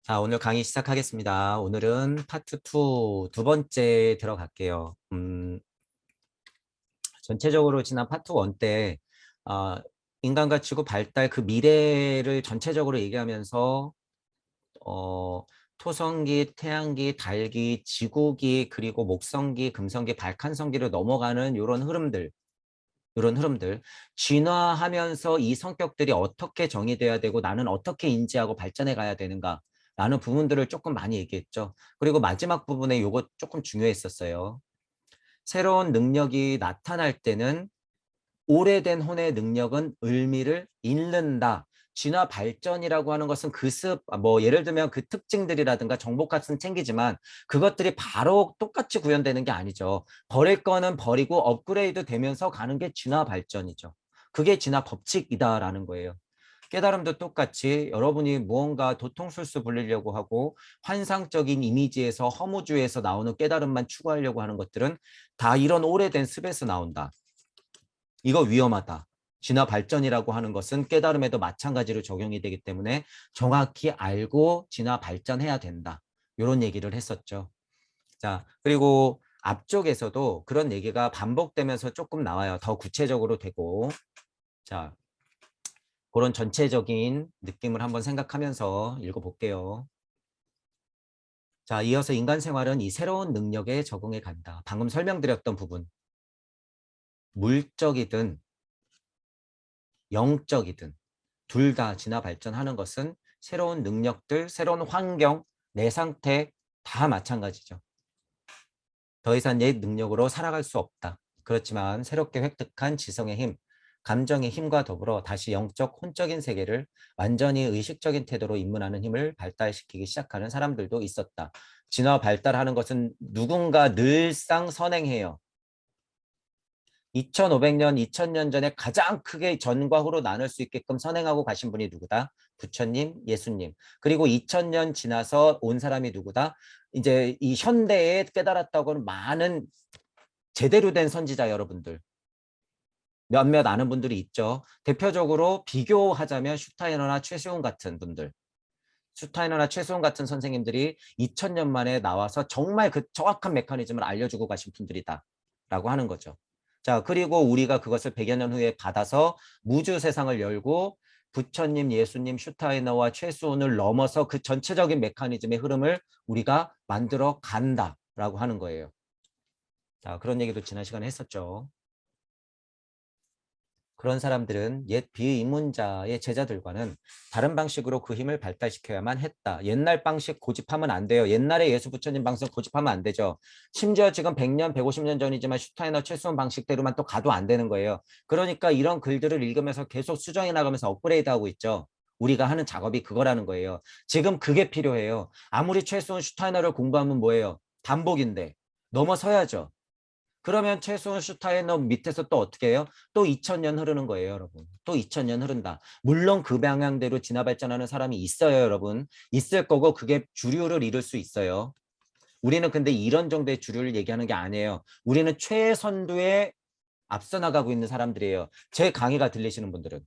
자, 오늘 강의 시작하겠습니다. 오늘은 파트 2 두 번째 들어갈게요. 전체적으로 지난 파트 1 때 인간과 지구 발달 그 미래를 전체적으로 얘기하면서 어, 토성기, 태양기, 달기, 지구기, 그리고 목성기, 금성기, 발칸성기로 넘어가는 이런 흐름들 진화하면서 이 성격들이 어떻게 정의돼야 되고 나는 어떻게 인지하고 발전해 가야 되는가 라는 부분들을 조금 많이 얘기했죠. 그리고 마지막 부분에 요거 조금 중요했었어요. 새로운 능력이 나타날 때는 오래된 혼의 능력은 의미를 잃는다. 진화 발전이라고 하는 것은 뭐 예를 들면 그 특징들이라든가 정보값은 챙기지만 그것들이 바로 똑같이 구현되는 게 아니죠. 버릴 거는 버리고 업그레이드 되면서 가는 게 진화 발전이죠. 그게 진화 법칙이다라는 거예요. 깨달음도 똑같이 여러분이 무언가 도통술수 부리려고 하고 환상적인 이미지에서 허무주에서 나오는 깨달음만 추구하려고 하는 것들은 다 이런 오래된 습에서 나온다. 이거 위험하다. 진화 발전이라고 하는 것은 깨달음에도 마찬가지로 적용이 되기 때문에 정확히 알고 진화 발전해야 된다. 이런 얘기를 했었죠. 자, 그리고 앞쪽에서도 그런 얘기가 반복되면서 조금 나와요. 더 구체적으로 되고. 자, 그런 전체적인 느낌을 한번 생각하면서 읽어볼게요. 자, 이어서 인간 생활은 이 새로운 능력에 적응해 간다. 방금 설명드렸던 부분. 물적이든 영적이든 둘 다 진화 발전하는 것은 새로운 능력들, 새로운 환경, 내 상태 다 마찬가지죠. 더 이상 옛 능력으로 살아갈 수 없다. 그렇지만 새롭게 획득한 지성의 힘, 감정의 힘과 더불어 다시 영적, 혼적인 세계를 완전히 의식적인 태도로 입문하는 힘을 발달시키기 시작하는 사람들도 있었다. 진화 발달하는 것은 누군가 늘상 선행해요. 2500년, 2000년 전에 가장 크게 전과 후로 나눌 수 있게끔 선행하고 가신 분이 누구다? 부처님, 예수님. 그리고 2000년 지나서 온 사람이 누구다? 이제 이 현대에 깨달았다고는 많은 제대로 된 선지자 여러분들. 몇몇 아는 분들이 있죠. 대표적으로 비교하자면 슈타이너나 최수용 같은 분들. 슈타이너나 최수용 같은 선생님들이 2000년 만에 나와서 정말 그 정확한 메커니즘을 알려주고 가신 분들이다. 라고 하는 거죠. 자, 그리고 우리가 그것을 100여 년 후에 받아서 무주 세상을 열고 부처님, 예수님, 슈타이너와 최수온을 넘어서 그 전체적인 메커니즘의 흐름을 우리가 만들어 간다라고 하는 거예요. 자, 그런 얘기도 지난 시간에 했었죠. 그런 사람들은 옛 비입문자의 제자들과는 다른 방식으로 그 힘을 발달시켜야만 했다. 옛날 방식 고집하면 안 돼요. 옛날에 예수 부처님 방식 고집하면 안 되죠. 심지어 지금 100년, 150년 전이지만 슈타이너 최수원 방식대로만 또 가도 안 되는 거예요. 그러니까 이런 글들을 읽으면서 계속 수정해 나가면서 업그레이드하고 있죠. 우리가 하는 작업이 그거라는 거예요. 지금 그게 필요해요. 아무리 최수원 슈타이너를 공부하면 뭐예요? 반복인데 넘어서야죠. 그러면 최소한 슈타이너 밑에서 또 어떻게 해요? 또 2000년 흐르는 거예요, 여러분. 또 2000년 흐른다. 물론 그 방향대로 진화 발전하는 사람이 있어요, 여러분. 있을 거고 그게 주류를 이룰 수 있어요. 우리는 근데 이런 정도의 주류를 얘기하는 게 아니에요. 우리는 최선두에 앞서 나가고 있는 사람들이에요. 제 강의가 들리시는 분들은.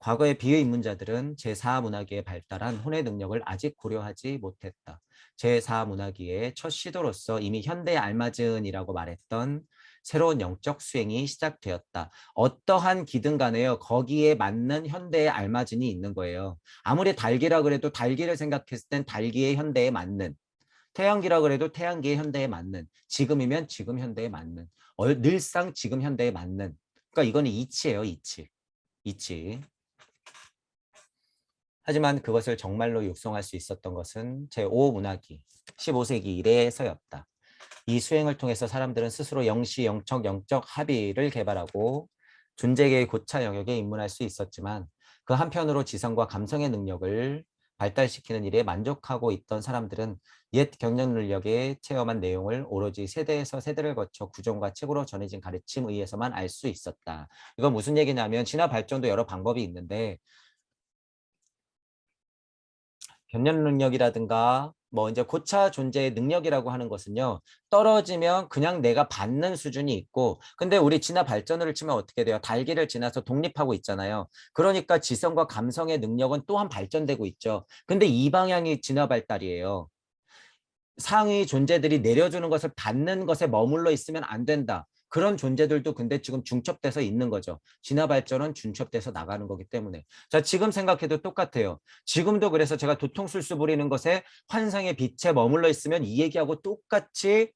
과거의 비의문자들은 제4문화기에 발달한 혼의 능력을 아직 고려하지 못했다. 제4문화기의 첫 시도로서 이미 현대에 알맞은이라고 말했던 새로운 영적 수행이 시작되었다. 어떠한 기든 간에요. 거기에 맞는 현대에 알맞은이 있는 거예요. 아무리 달기라 그래도 달기를 생각했을 땐 달기의 현대에 맞는, 태양기라 그래도 태양기의 현대에 맞는, 지금이면 지금 현대에 맞는, 늘상 지금 현대에 맞는. 그러니까 이거는 이치예요, 이치. 이치. 하지만 그것을 정말로 육성할 수 있었던 것은 제5문화기 15세기 이래서였다. 이 수행을 통해서 사람들은 스스로 영시, 영적, 영적 합의를 개발하고 존재계의 고차 영역에 입문할 수 있었지만 그 한편으로 지성과 감성의 능력을 발달시키는 일에 만족하고 있던 사람들은 옛 경력 능력에 체험한 내용을 오로지 세대에서 세대를 거쳐 구종과 책으로 전해진 가르침에 의해서만 알 수 있었다. 이건 무슨 얘기냐면 진화 발전도 여러 방법이 있는데 견념 능력이라든가 뭐 이제 고차 존재의 능력이라고 하는 것은요. 떨어지면 그냥 내가 받는 수준이 있고 근데 우리 진화 발전을 치면 어떻게 돼요? 달기를 지나서 독립하고 있잖아요. 그러니까 지성과 감성의 능력은 또한 발전되고 있죠. 근데 이 방향이 진화 발달이에요. 상위 존재들이 내려주는 것을 받는 것에 머물러 있으면 안 된다. 그런 존재들도 근데 지금 중첩돼서 있는 거죠. 진화 발전은 중첩돼서 나가는 거기 때문에. 자, 지금 생각해도 똑같아요. 지금도 그래서 제가 도통술수 부리는 것에 환상의 빛에 머물러 있으면 이 얘기하고 똑같이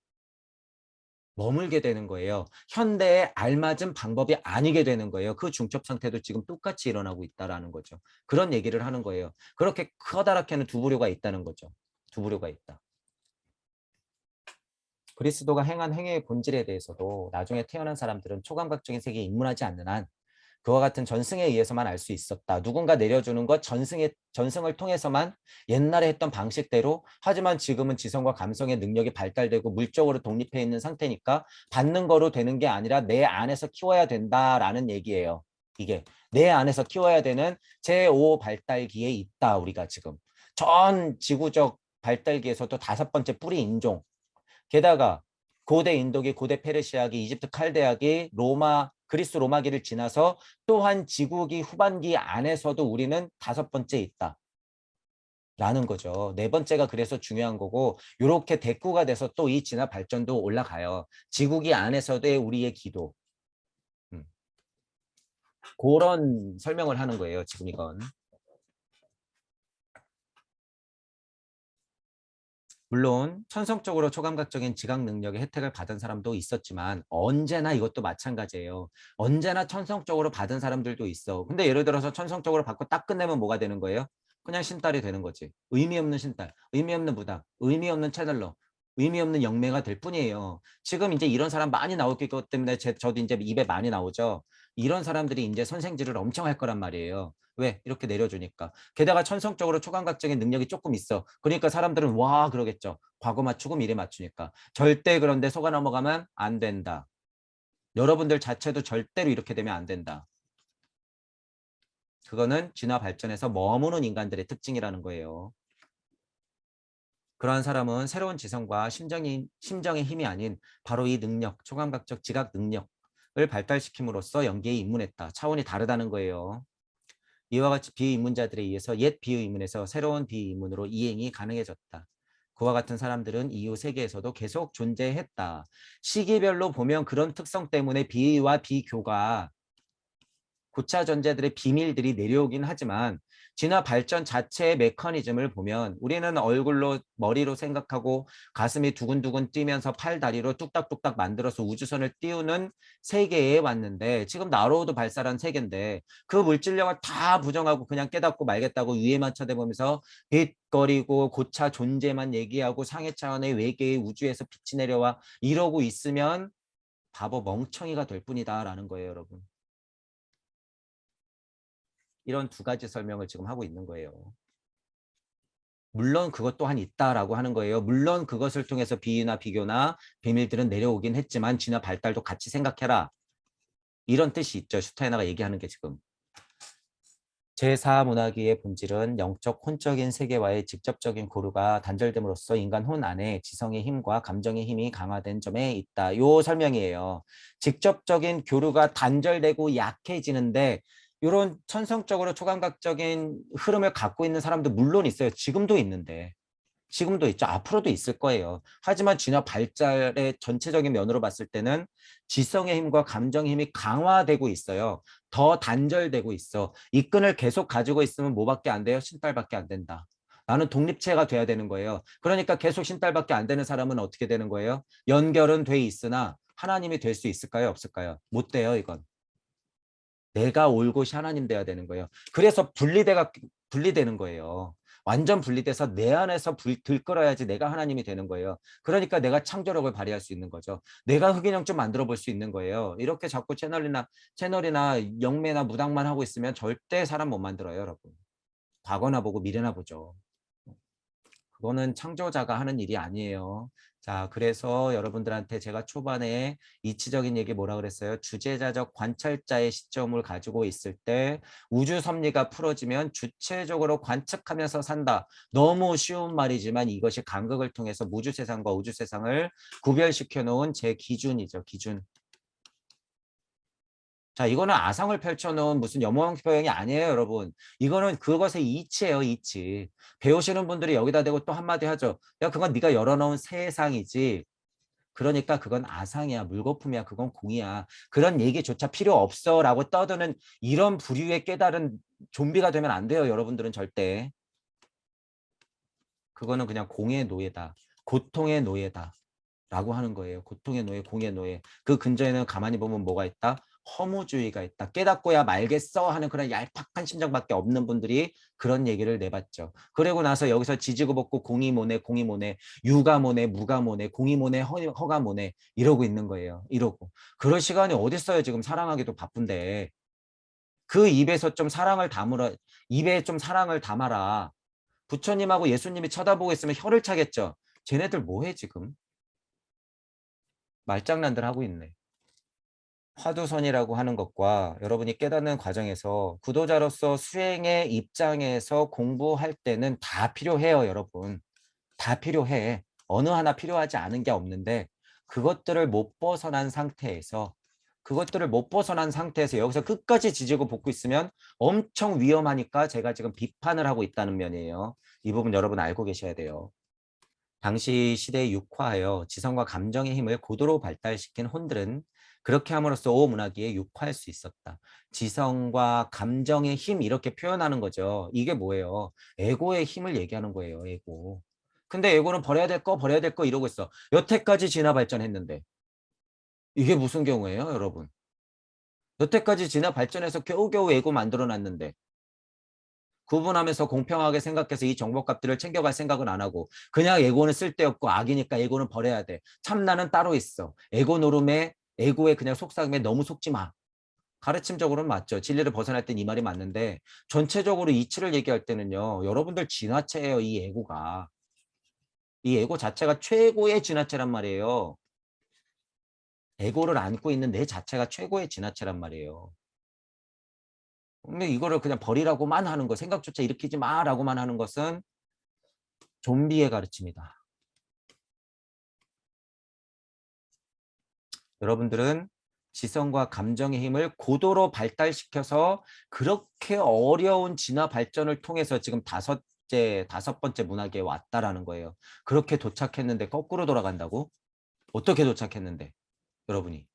머물게 되는 거예요. 현대에 알맞은 방법이 아니게 되는 거예요. 그 중첩 상태도 지금 똑같이 일어나고 있다라는 거죠. 그런 얘기를 하는 거예요. 그렇게 커다랗게는 두 부류가 있다는 거죠. 두 부류가 있다. 그리스도가 행한 행위의 본질에 대해서도 나중에 태어난 사람들은 초감각적인 세계에 입문하지 않는 한 그와 같은 전승에 의해서만 알 수 있었다. 누군가 내려주는 것 전승을 통해서만 옛날에 했던 방식대로 하지만 지금은 지성과 감성의 능력이 발달되고 물적으로 독립해 있는 상태니까 받는 거로 되는 게 아니라 내 안에서 키워야 된다라는 얘기예요. 이게 내 안에서 키워야 되는 제5 발달기에 있다. 우리가 지금 전 지구적 발달기에서도 다섯 번째 뿌리 인종 게다가 고대 인도기, 고대 페르시아기, 이집트 칼데아기, 로마, 그리스 로마기를 지나서 또한 지구기 후반기 안에서도 우리는 다섯 번째 있다. 라는 거죠. 네 번째가 그래서 중요한 거고 이렇게 대꾸가 돼서 또 이 진화 발전도 올라가요. 지구기 안에서도의 우리의 기도. 그런 설명을 하는 거예요. 지금 이건. 물론 천성적으로 초감각적인 지각 능력의 혜택을 받은 사람도 있었지만 언제나 이것도 마찬가지예요. 언제나 천성적으로 받은 사람들도 있어. 근데 예를 들어서 천성적으로 받고 딱 끝내면 뭐가 되는 거예요? 그냥 신딸이 되는 거지. 의미 없는 신딸, 의미 없는 부당, 의미 없는 채널러, 의미 없는 영매가 될 뿐이에요. 지금 이제 이런 사람 많이 나올 것 때문에 저도 이제 입에 많이 나오죠. 이런 사람들이 이제 선생질을 엄청 할 거란 말이에요. 왜? 이렇게 내려주니까. 게다가 천성적으로 초감각적인 능력이 조금 있어. 그러니까 사람들은 와 그러겠죠. 과거 맞추고 미래 맞추니까. 절대 그런데 속아 넘어가면 안 된다. 여러분들 자체도 절대로 이렇게 되면 안 된다. 그거는 진화 발전에서 머무는 인간들의 특징이라는 거예요. 그러한 사람은 새로운 지성과 심정의 힘이 아닌 바로 이 능력, 초감각적 지각 능력을 발달시킴으로써 연계에 입문했다. 차원이 다르다는 거예요. 이와 같이 비의문자들에 의해서 옛 비의문에서 새로운 비의문으로 이행이 가능해졌다. 그와 같은 사람들은 이후 세계에서도 계속 존재했다. 시기별로 보면 그런 특성 때문에 비의와 비교가 고차 존재들의 비밀들이 내려오긴 하지만 진화 발전 자체의 메커니즘을 보면 우리는 얼굴로 머리로 생각하고 가슴이 두근두근 뛰면서 팔 다리로 뚝딱뚝딱 만들어서 우주선을 띄우는 세계에 왔는데 지금 나로우도 발사한 세계인데 그 물질력을 다 부정하고 그냥 깨닫고 말겠다고 위에만 쳐다보면서 빛거리고 고차 존재만 얘기하고 상해 차원의 외계의 우주에서 빛이 내려와 이러고 있으면 바보 멍청이가 될 뿐이다라는 거예요, 여러분. 이런 두 가지 설명을 지금 하고 있는 거예요. 물론 그것 또한 있다라고 하는 거예요. 물론 그것을 통해서 비유나 비교나 비밀들은 내려오긴 했지만 진화 발달도 같이 생각해라. 이런 뜻이 있죠. 슈타이너가 얘기하는 게 지금. 제4문화기의 본질은 영적 혼적인 세계와의 직접적인 고루가 단절됨으로써 인간 혼 안에 지성의 힘과 감정의 힘이 강화된 점에 있다. 요 설명이에요. 직접적인 교류가 단절되고 약해지는데 이런 천성적으로 초감각적인 흐름을 갖고 있는 사람도 물론 있어요. 지금도 있는데. 지금도 있죠. 앞으로도 있을 거예요. 하지만 진화 발달의 전체적인 면으로 봤을 때는 지성의 힘과 감정의 힘이 강화되고 있어요. 더 단절되고 있어. 이 끈을 계속 가지고 있으면 뭐밖에 안 돼요? 신딸밖에 안 된다. 나는 독립체가 돼야 되는 거예요. 그러니까 계속 신딸밖에 안 되는 사람은 어떻게 되는 거예요? 연결은 돼 있으나 하나님이 될 수 있을까요? 없을까요? 못 돼요, 이건. 내가 올 곳이 하나님 돼야 되는 거예요. 그래서 분리되는 거예요. 완전 분리돼서 내 안에서 들끓어야지 내가 하나님이 되는 거예요. 그러니까 내가 창조력을 발휘할 수 있는 거죠. 내가 흑인형 좀 만들어 볼 수 있는 거예요. 이렇게 자꾸 채널이나 영매나 무당만 하고 있으면 절대 사람 못 만들어요, 여러분. 과거나 보고 미래나 보죠. 그거는 창조자가 하는 일이 아니에요. 자, 그래서 여러분들한테 제가 초반에 이치적인 얘기 뭐라 그랬어요? 주제자적 관찰자의 시점을 가지고 있을 때 우주 섭리가 풀어지면 주체적으로 관측하면서 산다. 너무 쉬운 말이지만 이것이 간극을 통해서 무주 세상과 우주 세상을 구별시켜 놓은 제 기준이죠. 기준. 자, 이거는 아상을 펼쳐놓은 무슨 염호형 표현이 아니에요, 여러분. 이거는 그것의 이치예요, 이치. 배우시는 분들이 여기다 대고 또 한마디 하죠. 야, 그건 네가 열어놓은 세상이지. 그러니까 그건 아상이야, 물거품이야, 그건 공이야. 그런 얘기조차 필요 없어라고 떠드는 이런 부류의 깨달은 좀비가 되면 안 돼요, 여러분들은 절대. 그거는 그냥 공의 노예다. 고통의 노예다. 라고 하는 거예요. 고통의 노예, 공의 노예. 그 근저에는 가만히 보면 뭐가 있다? 허무주의가 있다. 깨닫고야 말겠어 하는 그런 얄팍한 심정밖에 없는 분들이 그런 얘기를 내봤죠. 그리고 나서 여기서 지지고 볶고 공이 뭐네, 공이 뭐네, 유가 뭐네, 무가 뭐네, 공이 뭐네, 허가 뭐네 이러고 있는 거예요. 이러고. 그럴 시간이 어딨어요. 지금 사랑하기도 바쁜데. 그 입에서 좀 사랑을 담으라. 입에 좀 사랑을 담아라. 부처님하고 예수님이 쳐다보고 있으면 혀를 차겠죠. 쟤네들 뭐해 지금? 말장난들 하고 있네. 화두선이라고 하는 것과 여러분이 깨닫는 과정에서 구도자로서 수행의 입장에서 공부할 때는 다 필요해요, 여러분. 다 필요해. 어느 하나 필요하지 않은 게 없는데 그것들을 못 벗어난 상태에서 여기서 끝까지 지지고 볶고 있으면 엄청 위험하니까 제가 지금 비판을 하고 있다는 면이에요. 이 부분 여러분 알고 계셔야 돼요. 당시 시대에 육화하여 지성과 감정의 힘을 고도로 발달시킨 혼들은 그렇게 함으로써 오문화기에 육화할 수 있었다. 지성과 감정의 힘 이렇게 표현하는 거죠. 이게 뭐예요? 에고의 힘을 얘기하는 거예요. 에고. 근데 에고는 버려야 될 거 이러고 있어. 여태까지 진화 발전했는데. 이게 무슨 경우예요, 여러분? 여태까지 진화 발전해서 겨우겨우 에고 만들어놨는데. 구분하면서 공평하게 생각해서 이 정보값들을 챙겨갈 생각은 안 하고 그냥 에고는 쓸데없고 악이니까 에고는 버려야 돼. 참나는 따로 있어. 에고 노름에 에고에 그냥 속삭임에 너무 속지 마. 가르침적으로는 맞죠. 진리를 벗어날 땐 이 말이 맞는데 전체적으로 이치를 얘기할 때는요. 여러분들 진화체예요. 이 에고가. 이 에고 자체가 최고의 진화체란 말이에요. 에고를 안고 있는 내 자체가 최고의 진화체란 말이에요. 근데 이거를 그냥 버리라고만 하는 거, 생각조차 일으키지 마라고만 하는 것은 좀비의 가르침이다. 여러분들은 지성과 감정의 힘을 고도로 발달시켜서 그렇게 어려운 진화 발전을 통해서 지금 다섯 번째 문화계에 왔다라는 거예요. 그렇게 도착했는데 거꾸로 돌아간다고? 어떻게 도착했는데? 여러분이.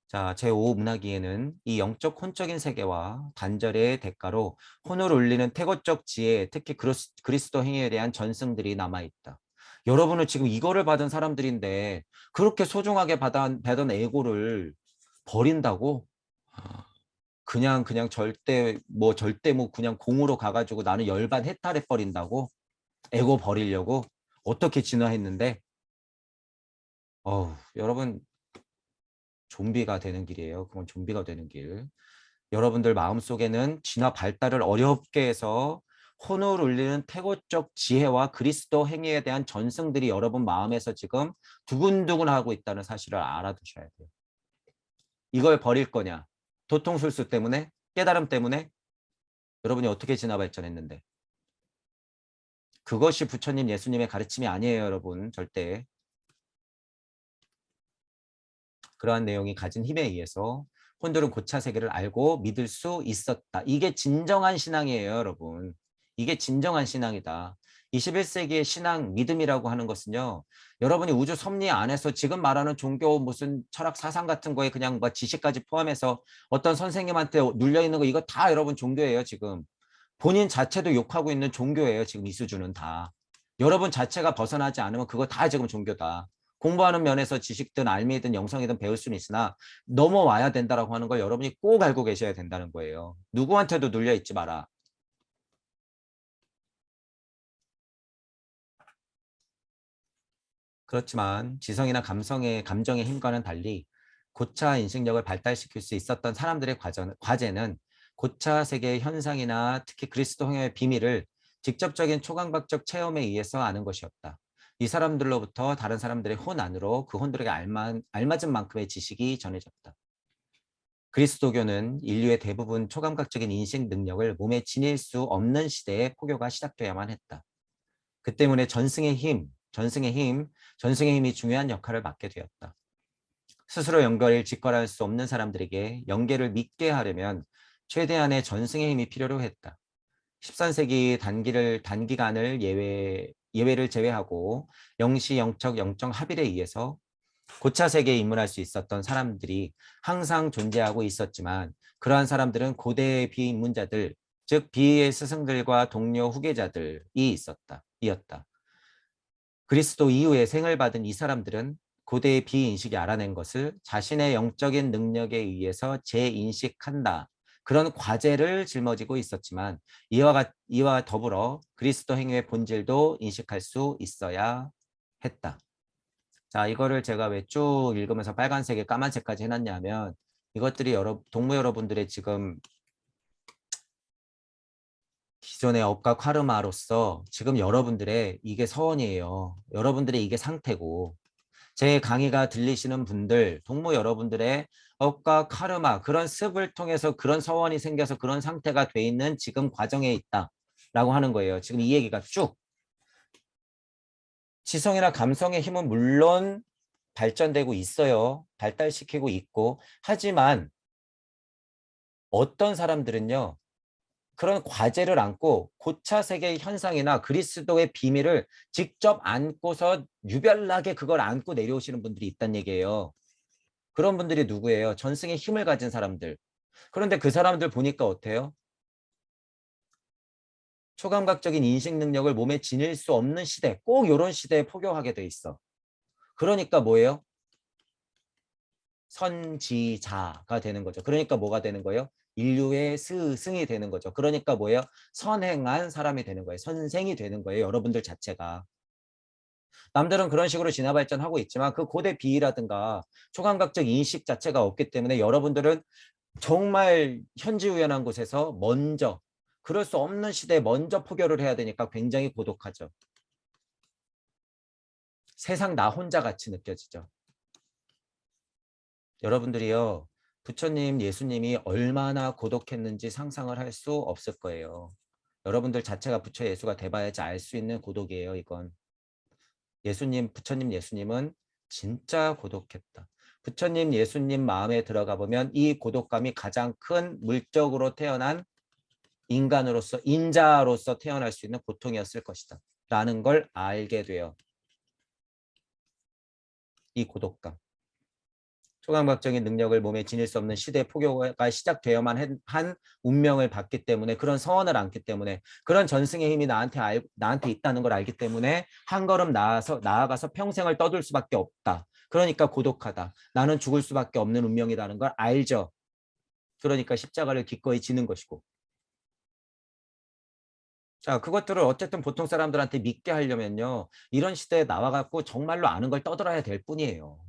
자, 제5문화기에는 이 영적 혼적인 세계와 단절의 대가로 혼을 울리는 태고적 지혜, 특히 그리스도 행위에 대한 전승들이 남아있다. 여러분은 지금 이거를 받은 사람들인데 그렇게 소중하게 받은 에고를 버린다고? 그냥 절대 뭐 그냥 공으로 가가지고 나는 열반 해탈해 버린다고? 에고 버리려고? 어떻게 진화했는데? 여러분 좀비가 되는 길이에요. 그건 좀비가 되는 길. 여러분들 마음속에는 진화 발달을 어렵게 해서 혼을 울리는 태고적 지혜와 그리스도 행위에 대한 전승들이 여러분 마음에서 지금 두근두근 하고 있다는 사실을 알아두셔야 돼요. 이걸 버릴 거냐? 도통술수 때문에? 깨달음 때문에? 여러분이 어떻게 진화 발전했는데? 그것이 부처님 예수님의 가르침이 아니에요, 여러분. 절대. 그러한 내용이 가진 힘에 의해서 혼들은 고차 세계를 알고 믿을 수 있었다. 이게 진정한 신앙이에요, 여러분. 이게 진정한 신앙이다. 21세기의 신앙, 믿음이라고 하는 것은요. 여러분이 우주 섭리 안에서 지금 말하는 종교 무슨 철학 사상 같은 거에 그냥 뭐 지식까지 포함해서 어떤 선생님한테 눌려있는 거 이거 다 여러분 종교예요, 지금. 본인 자체도 욕하고 있는 종교예요, 지금 이 수준은 다. 여러분 자체가 벗어나지 않으면 그거 다 지금 종교다. 공부하는 면에서 지식든 알미든 영성이든 배울 수는 있으나 넘어와야 된다라고 하는 걸 여러분이 꼭 알고 계셔야 된다는 거예요. 누구한테도 눌려 있지 마라. 그렇지만 지성이나 감정의 힘과는 달리 고차 인식력을 발달시킬 수 있었던 사람들의 과제는 고차 세계의 현상이나 특히 그리스도 행위의 비밀을 직접적인 초강박적 체험에 의해서 아는 것이었다. 이 사람들로부터 다른 사람들의 혼 안으로 그 혼들에게 알맞은 만큼의 지식이 전해졌다. 그리스도교는 인류의 대부분 초감각적인 인식 능력을 몸에 지닐 수 없는 시대에 포교가 시작되어야만 했다. 그 때문에 전승의 힘이 중요한 역할을 맡게 되었다. 스스로 연결을 직관할 수 없는 사람들에게 연계를 믿게 하려면 최대한의 전승의 힘이 필요로 했다. 13세기 단기간을 예외를 제외하고 영시, 영적, 영적 합일에 의해서 고차 세계에 입문할 수 있었던 사람들이 항상 존재하고 있었지만 그러한 사람들은 고대의 비입문자들, 즉 비의 스승들과 동료 후계자들이 이었다. 그리스도 이후에 생을 받은 이 사람들은 고대의 비인식이 알아낸 것을 자신의 영적인 능력에 의해서 재인식한다. 그런 과제를 짊어지고 있었지만 이와 더불어 그리스도 행위의 본질도 인식할 수 있어야 했다. 자, 이거를 제가 왜 쭉 읽으면서 빨간색에 까만색까지 해놨냐면 이것들이 동무 여러분들의 지금 기존의 업과 카르마로서 지금 여러분들의 이게 서원이에요. 여러분들의 이게 상태고 제 강의가 들리시는 분들, 동무 여러분들의 업과 카르마 그런 습을 통해서 그런 서원이 생겨서 그런 상태가 돼 있는 지금 과정에 있다라고 하는 거예요. 지금 이 얘기가 쭉 지성이나 감성의 힘은 물론 발전되고 있어요. 발달시키고 있고 하지만 어떤 사람들은요. 그런 과제를 안고 고차 세계의 현상이나 그리스도의 비밀을 직접 안고서 유별나게 그걸 안고 내려오시는 분들이 있다는 얘기예요. 그런 분들이 누구예요? 전승의 힘을 가진 사람들. 그런데 그 사람들 보니까 어때요? 초감각적인 인식 능력을 몸에 지닐 수 없는 시대, 꼭 이런 시대에 포교하게 돼 있어. 그러니까 뭐예요? 선지자가 되는 거죠. 그러니까 뭐가 되는 거예요? 인류의 스승이 되는 거죠. 그러니까 뭐예요? 선행한 사람이 되는 거예요. 선생이 되는 거예요. 여러분들 자체가. 남들은 그런 식으로 진화 발전하고 있지만 그 고대 비위라든가 초감각적 인식 자체가 없기 때문에 여러분들은 정말 현지우연한 곳에서 먼저 그럴 수 없는 시대에 먼저 포교를 해야 되니까 굉장히 고독하죠. 세상 나 혼자 같이 느껴지죠. 여러분들이요. 부처님, 예수님이 얼마나 고독했는지 상상을 할 수 없을 거예요. 여러분들 자체가 부처 예수가 돼봐야지 알 수 있는 고독이에요. 이건. 부처님, 예수님은 진짜 고독했다. 부처님, 예수님 마음에 들어가 보면 이 고독감이 가장 큰 물적으로 태어난 인간으로서, 인자로서 태어날 수 있는 고통이었을 것이다. 라는 걸 알게 돼요. 이 고독감. 초감각적인 능력을 몸에 지닐 수 없는 시대 포교가 시작되어만 한 운명을 받기 때문에 그런 서원을 안기 때문에 그런 전승의 힘이 나한테 있다는 걸 알기 때문에 한 걸음 나아가서 평생을 떠들 수밖에 없다. 그러니까 고독하다. 나는 죽을 수밖에 없는 운명이라는 걸 알죠. 그러니까 십자가를 기꺼이 지는 것이고. 자, 그것들을 어쨌든 보통 사람들한테 믿게 하려면요. 이런 시대에 나와갖고 정말로 아는 걸 떠들어야 될 뿐이에요.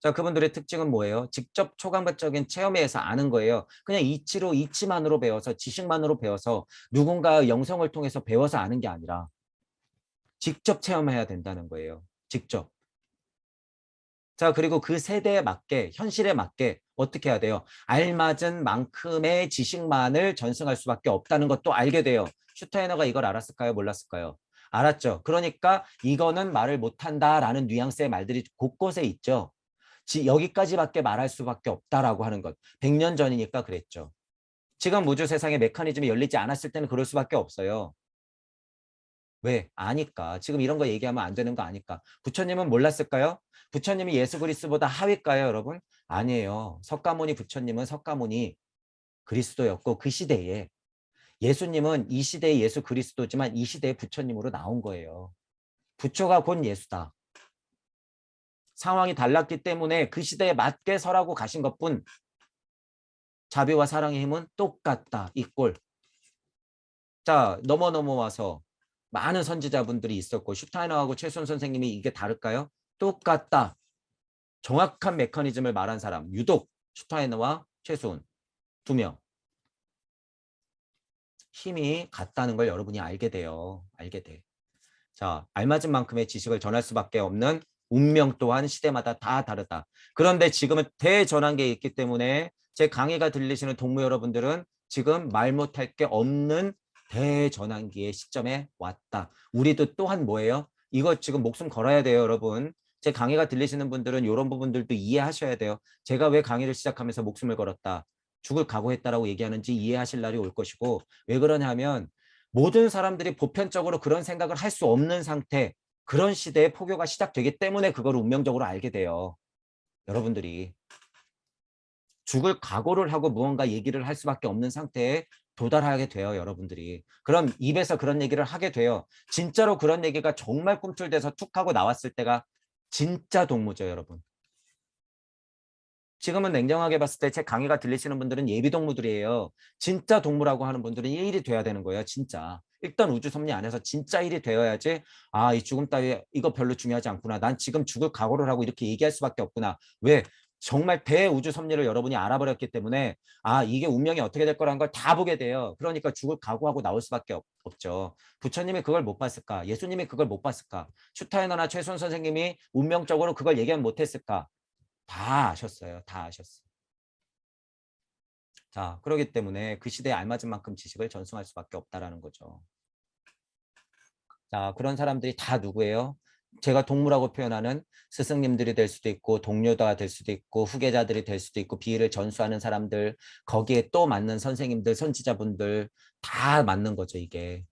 자, 그분들의 특징은 뭐예요? 직접 초감각적인 체험에 의해서 아는 거예요. 그냥 이치만으로 배워서 지식만으로 배워서 누군가의 영성을 통해서 배워서 아는 게 아니라 직접 체험해야 된다는 거예요. 직접. 자, 그리고 그 세대에 맞게, 현실에 맞게 어떻게 해야 돼요? 알맞은 만큼의 지식만을 전승할 수밖에 없다는 것도 알게 돼요. 슈타이너가 이걸 알았을까요? 몰랐을까요? 알았죠. 그러니까 이거는 말을 못한다라는 뉘앙스의 말들이 곳곳에 있죠. 여기까지밖에 말할 수밖에 없다라고 하는 것. 100년 전이니까 그랬죠. 지금 우주 세상의 메커니즘이 열리지 않았을 때는 그럴 수밖에 없어요. 왜? 아니까. 지금 이런 거 얘기하면 안 되는 거 아니까. 부처님은 몰랐을까요? 부처님이 예수 그리스도보다 하위일까요, 여러분? 아니에요. 부처님은 석가모니 그리스도였고 그 시대에 예수님은 이 시대의 예수 그리스도지만 이 시대의 부처님으로 나온 거예요. 부처가 곧 예수다. 상황이 달랐기 때문에 그 시대에 맞게 서라고 가신 것뿐 자비와 사랑의 힘은 똑같다. 이 꼴. 자, 넘어와서 많은 선지자분들이 있었고 슈타이너하고 최순 선생님이 이게 다를까요? 똑같다. 정확한 메커니즘을 말한 사람. 유독 슈타이너와 최순 두 명. 힘이 같다는 걸 여러분이 알게 돼요. 알게 돼. 자, 알맞은 만큼의 지식을 전할 수밖에 없는 운명 또한 시대마다 다 다르다. 그런데 지금은 대전환기에 있기 때문에 제 강의가 들리시는 동무 여러분들은 지금 말 못할 게 없는 대전환기의 시점에 왔다. 우리도 또한 뭐예요? 이거 지금 목숨 걸어야 돼요, 여러분. 제 강의가 들리시는 분들은 이런 부분들도 이해하셔야 돼요. 제가 왜 강의를 시작하면서 목숨을 걸었다. 죽을 각오했다라고 얘기하는지 이해하실 날이 올 것이고, 왜 그러냐면 모든 사람들이 보편적으로 그런 생각을 할 수 없는 상태, 그런 시대에 포교가 시작되기 때문에 그걸 운명적으로 알게 돼요. 여러분들이 죽을 각오를 하고 무언가 얘기를 할 수밖에 없는 상태에 도달하게 돼요. 여러분들이. 그럼 입에서 그런 얘기를 하게 돼요. 진짜로 그런 얘기가 정말 꿈틀대서 툭 하고 나왔을 때가 진짜 동무죠, 여러분. 지금은 냉정하게 봤을 때 제 강의가 들리시는 분들은 예비 동무들이에요. 진짜 동무라고 하는 분들은 1이 돼야 되는 거예요. 진짜. 일단 우주 섭리 안에서 진짜 1이 되어야지 아, 이 죽음 따위 이거 별로 중요하지 않구나. 난 지금 죽을 각오를 하고 이렇게 얘기할 수밖에 없구나. 왜? 정말 대우주 섭리를 여러분이 알아버렸기 때문에 아, 이게 운명이 어떻게 될 거라는 걸 다 보게 돼요. 그러니까 죽을 각오하고 나올 수밖에 없죠. 부처님이 그걸 못 봤을까? 예수님이 그걸 못 봤을까? 슈타이너나 최순 선생님이 운명적으로 그걸 얘기하면 못했을까? 다 아셨어요. 다 아셨어요. 자, 그렇기 때문에 그 시대에 알맞은 만큼 지식을 전수할 수밖에 없다라는 거죠. 자, 그런 사람들이 다 누구예요? 제가 동무라고 표현하는 스승님들이 될 수도 있고 동료가 될 수도 있고 후계자들이 될 수도 있고 비위를 전수하는 사람들, 거기에 또 맞는 선생님들, 선지자분들 다 맞는 거죠, 이게.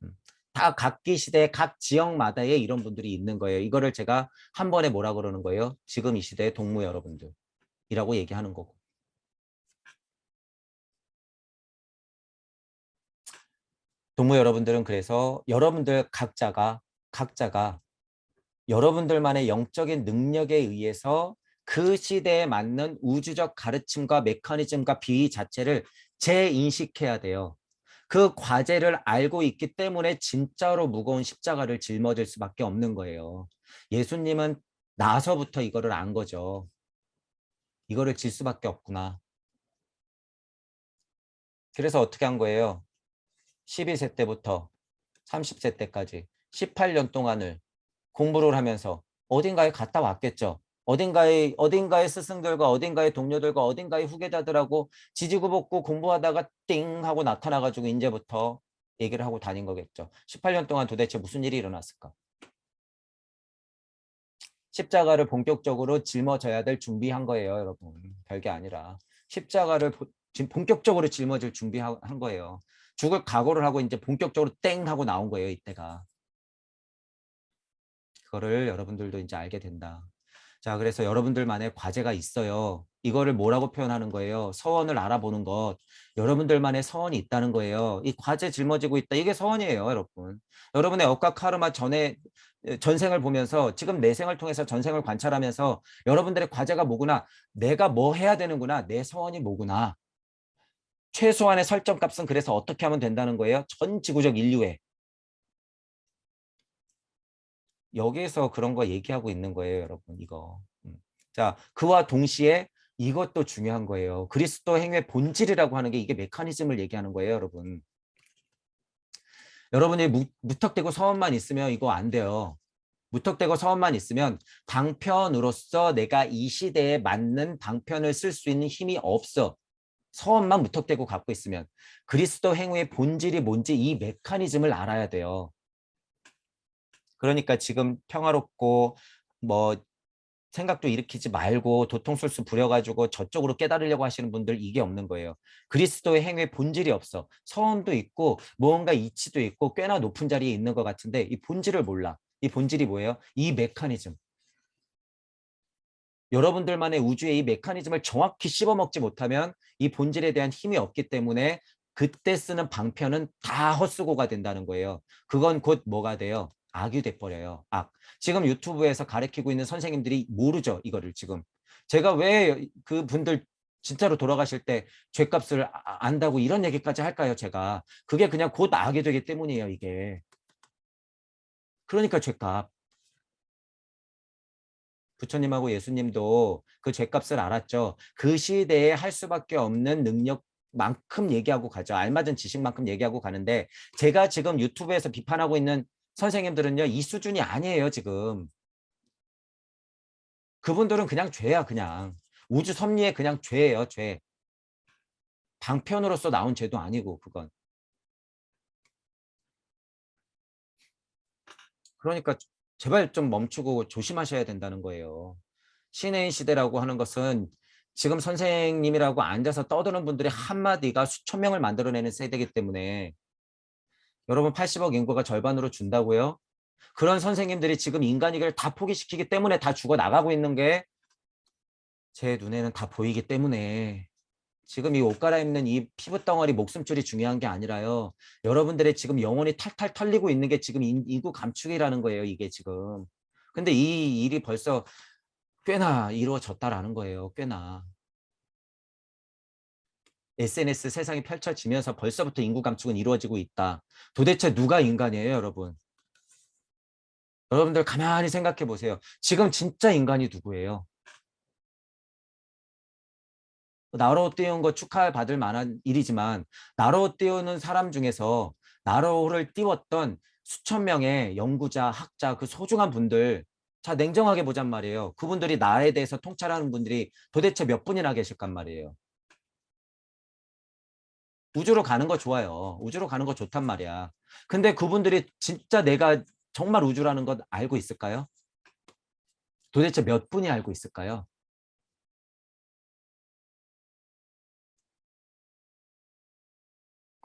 음. 다 각기 시대 각 지역마다의 이런 분들이 있는 거예요. 이거를 제가 한 번에 뭐라 그러는 거예요? 지금 이 시대의 동무 여러분들이라고 얘기하는 거고. 동무 여러분들은 그래서 여러분들 각자가 여러분들만의 영적인 능력에 의해서 그 시대에 맞는 우주적 가르침과 메커니즘과 비위 자체를 재인식해야 돼요. 그 과제를 알고 있기 때문에 진짜로 무거운 십자가를 짊어질 수밖에 없는 거예요. 예수님은 나서부터 이거를 안 거죠. 이거를 질 수밖에 없구나. 그래서 어떻게 한 거예요? 12세 때부터 30세 때까지 18년 동안을 공부를 하면서 어딘가에 갔다 왔겠죠. 어딘가의 스승들과 어딘가의 동료들과 어딘가의 후계자들하고 지지고 볶고 공부하다가 띵 하고 나타나가지고 이제부터 얘기를 하고 다닌 거겠죠. 18년 동안 도대체 무슨 일이 일어났을까? 십자가를 본격적으로 짊어져야 될 준비한 거예요, 여러분. 별게 아니라. 십자가를 지금 본격적으로 짊어질 준비한 거예요. 죽을 각오를 하고 이제 본격적으로 땡 하고 나온 거예요, 이때가. 그거를 여러분들도 이제 알게 된다. 자, 그래서 여러분들만의 과제가 있어요. 이거를 뭐라고 표현하는 거예요? 서원을 알아보는 것. 여러분들만의 서원이 있다는 거예요. 이 과제 짊어지고 있다. 이게 서원이에요, 여러분. 여러분의 업과 카르마 전생을 보면서 지금 내 생을 통해서 전생을 관찰하면서 여러분들의 과제가 뭐구나. 내가 뭐 해야 되는구나. 내 서원이 뭐구나. 최소한의 설정값은 그래서 어떻게 하면 된다는 거예요? 전 지구적 인류에. 여기에서 그런 거 얘기하고 있는 거예요, 여러분. 이거. 자, 그와 동시에 이것도 중요한 거예요. 그리스도 행위의 본질이라고 하는 게 이게 메커니즘을 얘기하는 거예요, 여러분. 여러분이 무턱대고 서원만 있으면 이거 안 돼요. 무턱대고 서원만 있으면 방편으로서 내가 이 시대에 맞는 방편을 쓸 수 있는 힘이 없어. 서원만 무턱대고 갖고 있으면. 그리스도 행위의 본질이 뭔지 이 메커니즘을 알아야 돼요. 그러니까 지금 평화롭고 뭐 생각도 일으키지 말고 도통술수 부려가지고 저쪽으로 깨달으려고 하시는 분들 이게 없는 거예요. 그리스도의 행위의 본질이 없어. 서원도 있고 무언가 이치도 있고 꽤나 높은 자리에 있는 것 같은데 이 본질을 몰라. 이 본질이 뭐예요? 이 메커니즘. 여러분들만의 우주의 이 메커니즘을 정확히 씹어먹지 못하면 이 본질에 대한 힘이 없기 때문에 그때 쓰는 방편은 다 헛수고가 된다는 거예요. 그건 곧 뭐가 돼요? 악이 돼버려요. 악. 지금 유튜브에서 가르치고 있는 선생님들이 모르죠. 이거를 지금. 제가 왜 그분들 진짜로 돌아가실 때 죗값을 안다고 이런 얘기까지 할까요? 제가. 그게 그냥 곧 악이 되기 때문이에요. 이게. 그러니까 죗값. 부처님하고 예수님도 그 죗값을 알았죠. 그 시대에 할 수밖에 없는 능력만큼 얘기하고 가죠. 알맞은 지식만큼 얘기하고 가는데 제가 지금 유튜브에서 비판하고 있는 선생님들은요, 이 수준이 아니에요, 지금. 그분들은 그냥 죄야, 그냥. 우주 섭리의 그냥 죄예요, 죄. 방편으로서 나온 죄도 아니고, 그건. 그러니까 제발 좀 멈추고 조심하셔야 된다는 거예요. 신의 시대라고 하는 것은 지금 선생님이라고 앉아서 떠드는 분들이 한마디가 수천 명을 만들어내는 세대이기 때문에 여러분 80억 인구가 절반으로 준다고요? 그런 선생님들이 지금 인간이기를 다 포기시키기 때문에 다 죽어 나가고 있는 게 제 눈에는 다 보이기 때문에 지금 이 옷 갈아입는 이 피부덩어리 목숨줄이 중요한 게 아니라요. 여러분들의 지금 영혼이 탈탈 털리고 있는 게 지금 인구 감축이라는 거예요. 이게 지금. 근데 이 일이 벌써 꽤나 이루어졌다라는 거예요. 꽤나. SNS 세상이 펼쳐지면서 벌써부터 인구 감축은 이루어지고 있다. 도대체 누가 인간이에요, 여러분? 여러분들 가만히 생각해 보세요. 지금 진짜 인간이 누구예요? 나로 띄운 거 축하받을 만한 일이지만 나로 띄우는 사람 중에서 나로를 띄웠던 수천 명의 연구자, 학자, 그 소중한 분들 자 냉정하게 보잔 말이에요. 그분들이 나에 대해서 통찰하는 분들이 도대체 몇 분이나 계실까 말이에요. 우주로 가는 거 좋아요. 우주로 가는 거 좋단 말이야. 근데 그분들이 진짜 내가 정말 우주라는 것 알고 있을까요? 도대체 몇 분이 알고 있을까요?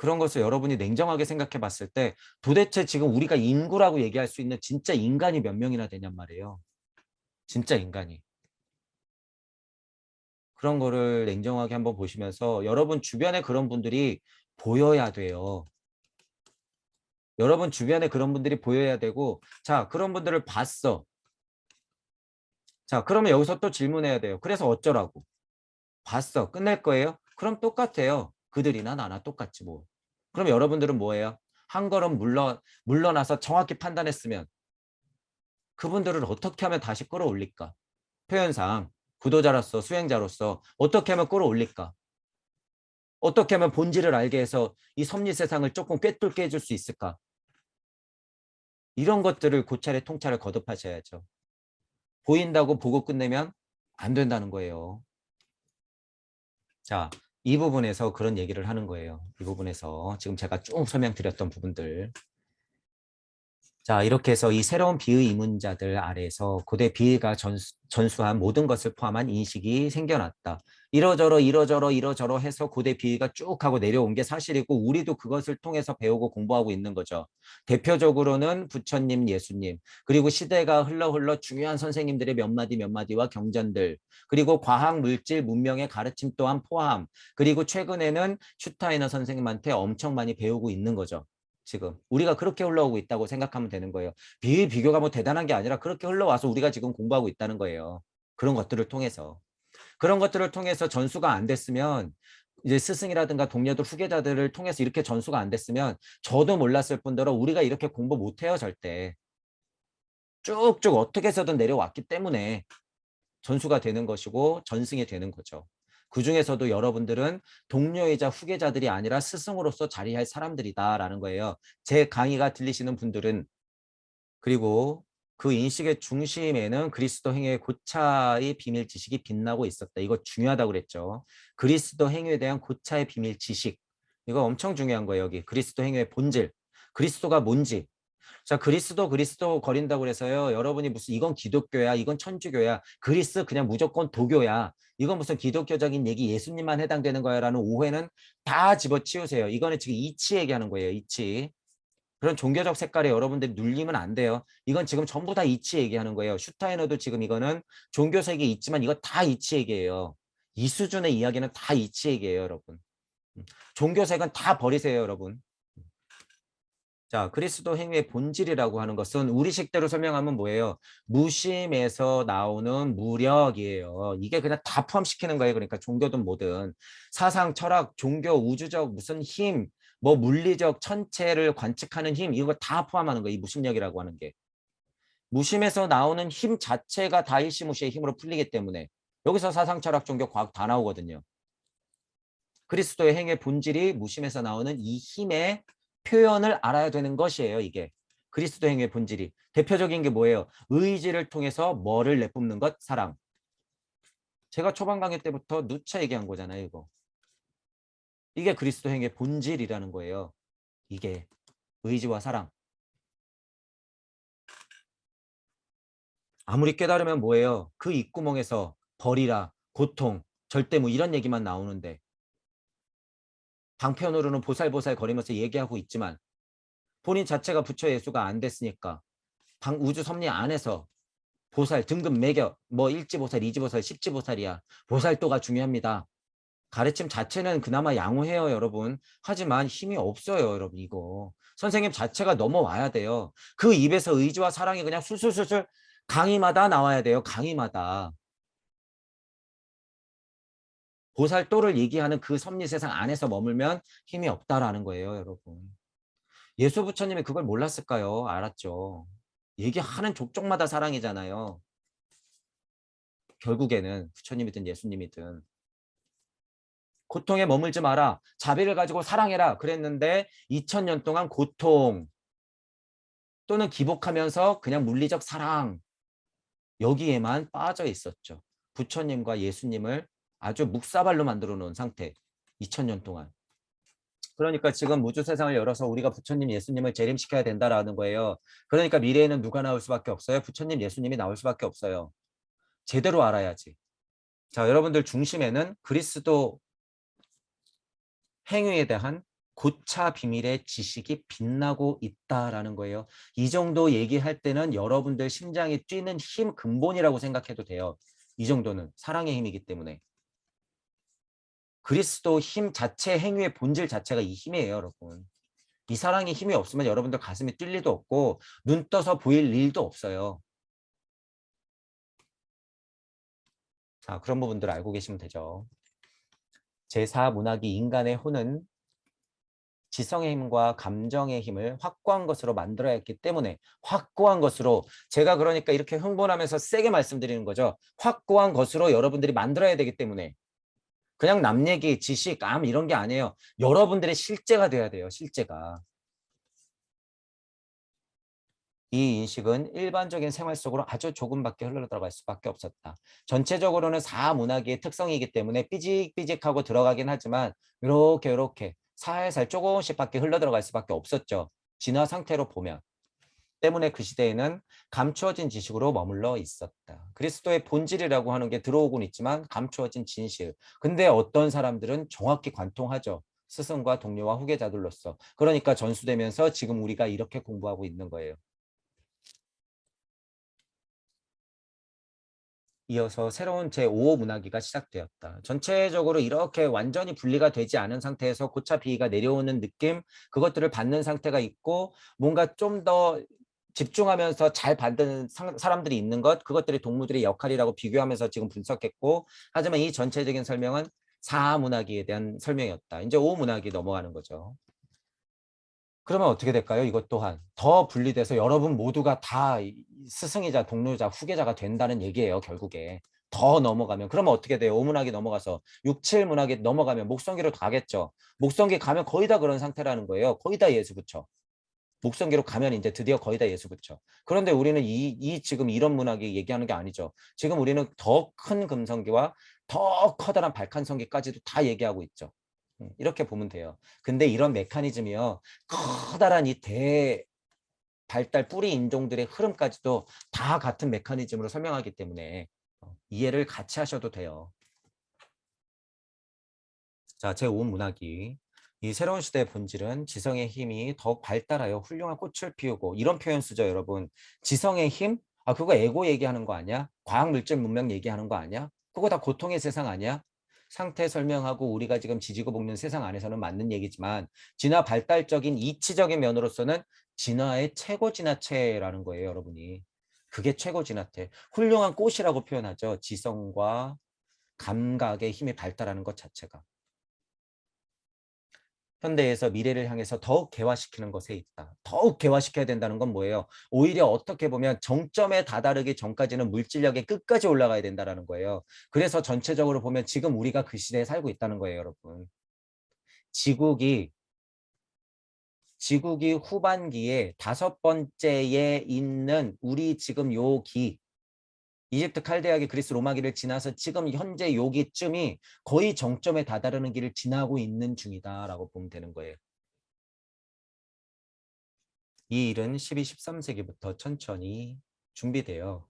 그런 것을 여러분이 냉정하게 생각해 봤을 때 도대체 지금 우리가 인구라고 얘기할 수 있는 진짜 인간이 몇 명이나 되냔 말이에요. 진짜 인간이. 그런 거를 냉정하게 한번 보시면서 여러분 주변에 그런 분들이 보여야 돼요. 여러분 주변에 그런 분들이 보여야 되고 자 그런 분들을 봤어. 자 그러면 여기서 또 질문해야 돼요. 그래서 어쩌라고? 봤어. 끝낼 거예요? 그럼 똑같아요. 그들이나 나나 똑같지 뭐. 그럼 여러분들은 뭐예요? 한 걸음 물러나서 정확히 판단했으면 그분들을 어떻게 하면 다시 끌어올릴까? 표현상 구도자로서 수행자로서 어떻게 하면 끌어올릴까? 어떻게 하면 본질을 알게 해서 이 섭리 세상을 조금 꿰뚫게 해줄 수 있을까? 이런 것들을 고찰에 통찰을 거듭하셔야죠. 보인다고 보고 끝내면 안 된다는 거예요. 자, 이 부분에서 그런 얘기를 하는 거예요. 이 부분에서 지금 제가 쭉 설명드렸던 부분들. 자, 이렇게 해서 이 새로운 비의 이문자들 아래에서 고대 비의가 전수한 모든 것을 포함한 인식이 생겨났다. 이러저러 해서 고대 비의가 쭉 하고 내려온 게 사실이고 우리도 그것을 통해서 배우고 공부하고 있는 거죠. 대표적으로는 부처님, 예수님, 그리고 시대가 흘러 중요한 선생님들의 몇 마디 몇 마디와 경전들, 그리고 과학, 물질, 문명의 가르침 또한 포함, 그리고 최근에는 슈타이너 선생님한테 엄청 많이 배우고 있는 거죠. 지금 우리가 그렇게 흘러오고 있다고 생각하면 되는 거예요. 비교가 뭐 대단한 게 아니라 그렇게 흘러와서 우리가 지금 공부하고 있다는 거예요. 그런 것들을 통해서. 그런 것들을 통해서 전수가 안 됐으면 이제 스승이라든가 동료들 후계자들을 통해서 이렇게 전수가 안 됐으면 저도 몰랐을 뿐더러 우리가 이렇게 공부 못해요 절대. 쭉쭉 어떻게 해서든 내려왔기 때문에 전수가 되는 것이고 전승이 되는 거죠. 그중에서도 여러분들은 동료이자 후계자들이 아니라 스승으로서 자리할 사람들이다라는 거예요. 제 강의가 들리시는 분들은 그리고 그 인식의 중심에는 그리스도 행위의 고차의 비밀 지식이 빛나고 있었다. 이거 중요하다고 그랬죠. 그리스도 행위에 대한 고차의 비밀 지식. 이거 엄청 중요한 거예요. 여기 그리스도 행위의 본질. 그리스도가 뭔지. 자, 그리스도 거린다고 그래서요. 여러분이 무슨 이건 기독교야, 이건 천주교야, 그리스 그냥 무조건 도교야. 이건 무슨 기독교적인 얘기 예수님만 해당되는 거야라는 오해는 다 집어치우세요. 이거는 지금 이치 얘기하는 거예요. 이치. 그런 종교적 색깔에 여러분들이 눌리면 안 돼요. 이건 지금 전부 다 이치 얘기하는 거예요. 슈타이너도 지금 이거는 종교색이 있지만 이거 다 이치 얘기예요. 이 수준의 이야기는 다 이치 얘기예요, 여러분. 종교색은 다 버리세요, 여러분. 자, 그리스도 행위의 본질이라고 하는 것은 우리식대로 설명하면 뭐예요? 무심에서 나오는 무력이에요. 이게 그냥 다 포함시키는 거예요. 그러니까 종교든 뭐든. 사상, 철학, 종교, 우주적 무슨 힘, 뭐 물리적 천체를 관측하는 힘, 이거 다 포함하는 거예요. 이 무심력이라고 하는 게. 무심에서 나오는 힘 자체가 다 일시무시의 힘으로 풀리기 때문에 여기서 사상, 철학, 종교, 과학 다 나오거든요. 그리스도의 행의 본질이 무심에서 나오는 이 힘의 표현을 알아야 되는 것이에요, 이게. 그리스도 행위의 본질이. 대표적인 게 뭐예요? 의지를 통해서 뭐를 내뿜는 것? 사랑. 제가 초반 강의 때부터 누차 얘기한 거잖아요, 이거. 이게 그리스도 행위의 본질이라는 거예요. 이게 의지와 사랑. 아무리 깨달으면 뭐예요? 그 입구멍에서 벌이라, 고통, 절대무 이런 얘기만 나오는데 방편으로는 보살보살 거리면서 얘기하고 있지만 본인 자체가 부처 예수가 안 됐으니까 우주 섭리 안에서 보살 등급 매겨 뭐 일지보살, 이지보살, 십지보살이야. 보살도가 중요합니다. 가르침 자체는 그나마 양호해요, 여러분. 하지만 힘이 없어요, 여러분. 이거 선생님 자체가 넘어와야 돼요. 그 입에서 의지와 사랑이 그냥 술술술술 강의마다 나와야 돼요. 강의마다. 보살도를 얘기하는 그 섭리세상 안에서 머물면 힘이 없다라는 거예요, 여러분. 예수 부처님이 그걸 몰랐을까요? 알았죠. 얘기하는 족족마다 사랑이잖아요. 결국에는 부처님이든 예수님이든 고통에 머물지 마라. 자비를 가지고 사랑해라. 그랬는데 2000년 동안 고통 또는 기복하면서 그냥 물리적 사랑 여기에만 빠져 있었죠. 부처님과 예수님을 아주 묵사발로 만들어 놓은 상태. 2000년 동안. 그러니까 지금 우주 세상을 열어서 우리가 부처님, 예수님을 재림시켜야 된다라는 거예요. 그러니까 미래에는 누가 나올 수밖에 없어요? 부처님, 예수님이 나올 수밖에 없어요. 제대로 알아야지. 자, 여러분들 중심에는 그리스도 행위에 대한 고차 비밀의 지식이 빛나고 있다라는 거예요. 이 정도 얘기할 때는 여러분들 심장이 뛰는 힘 근본이라고 생각해도 돼요. 이 정도는 사랑의 힘이기 때문에. 그리스도 힘 자체 행위의 본질 자체가 이 힘이에요, 여러분. 이 사랑의 힘이 없으면 여러분들 가슴이 뛸 리도 없고 눈 떠서 보일 일도 없어요. 자, 그런 부분들 알고 계시면 되죠. 제4문학이 인간의 혼은 지성의 힘과 감정의 힘을 확고한 것으로 만들어야 했기 때문에 확고한 것으로 제가 그러니까 이렇게 흥분하면서 세게 말씀드리는 거죠. 확고한 것으로 여러분들이 만들어야 되기 때문에 그냥 남 얘기, 지식, 암 이런 게 아니에요. 여러분들의 실제가 돼야 돼요. 실제가. 이 인식은 일반적인 생활 속으로 아주 조금밖에 흘러들어갈 수밖에 없었다. 전체적으로는 사문화기의 특성이기 때문에 삐직삐직하고 들어가긴 하지만 이렇게 살살 조금씩밖에 흘러들어갈 수밖에 없었죠. 진화 상태로 보면. 때문에 그 시대에는 감추어진 지식으로 머물러 있었다. 그리스도의 본질이라고 하는 게 들어오곤 있지만 감추어진 진실. 근데 어떤 사람들은 정확히 관통하죠. 스승과 동료와 후계자들로서. 그러니까 전수되면서 지금 우리가 이렇게 공부하고 있는 거예요. 이어서 새로운 제5호 문화기가 시작되었다. 전체적으로 이렇게 완전히 분리가 되지 않은 상태에서 고차 비위가 내려오는 느낌, 그것들을 받는 상태가 있고 뭔가 좀 더 집중하면서 잘 받는 사람들이 있는 것, 그것들이 동무들의 역할이라고 비교하면서 지금 분석했고, 하지만 이 전체적인 설명은 4문화기에 대한 설명이었다. 이제 5문화기 넘어가는 거죠. 그러면 어떻게 될까요? 이것 또한 더 분리돼서 여러분 모두가 다 스승이자 동료자 후계자가 된다는 얘기예요. 결국에 더 넘어가면 그러면 어떻게 돼요? 오문학이 넘어가서 6, 7문학이 넘어가면 목성기로 가겠죠. 목성기 가면 거의 다 그런 상태라는 거예요. 거의 다 예수부처. 목성기로 가면 이제 드디어 거의 다 예수부처. 그런데 우리는 이 지금 이런 문학이 얘기하는 게 아니죠. 지금 우리는 더 큰 금성기와 더 커다란 발칸성기까지도 다 얘기하고 있죠. 이렇게 보면 돼요. 근데 이런 메커니즘이요. 커다란 이 발달 뿌리 인종들의 흐름까지도 다 같은 메커니즘으로 설명하기 때문에 이해를 같이 하셔도 돼요. 자, 제5 문학이 이 새로운 시대의 본질은 지성의 힘이 더욱 발달하여 훌륭한 꽃을 피우고 이런 표현 쓰죠, 여러분. 지성의 힘? 아, 그거 에고 얘기하는 거 아니야? 과학물질 문명 얘기하는 거 아니야? 그거 다 고통의 세상 아니야? 상태 설명하고 우리가 지금 지지고 볶는 세상 안에서는 맞는 얘기지만 진화 발달적인 이치적인 면으로서는 진화의 최고 진화체라는 거예요, 여러분이. 그게 최고 진화체. 훌륭한 꽃이라고 표현하죠. 지성과 감각의 힘이 발달하는 것 자체가. 현대에서 미래를 향해서 더욱 개화시키는 것에 있다. 더욱 개화시켜야 된다는 건 뭐예요? 오히려 어떻게 보면 정점에 다다르기 전까지는 물질력의 끝까지 올라가야 된다는 거예요. 그래서 전체적으로 보면 지금 우리가 그 시대에 살고 있다는 거예요, 여러분. 지국이 지구기 후반기에 5번째에 있는 우리 지금 요 기, 이집트 칼데아기 그리스 로마기를 지나서 지금 현재 여기쯤이 거의 정점에 다다르는 길을 지나고 있는 중이다라고 보면 되는 거예요. 이 일은 12, 13세기부터 천천히 준비돼요.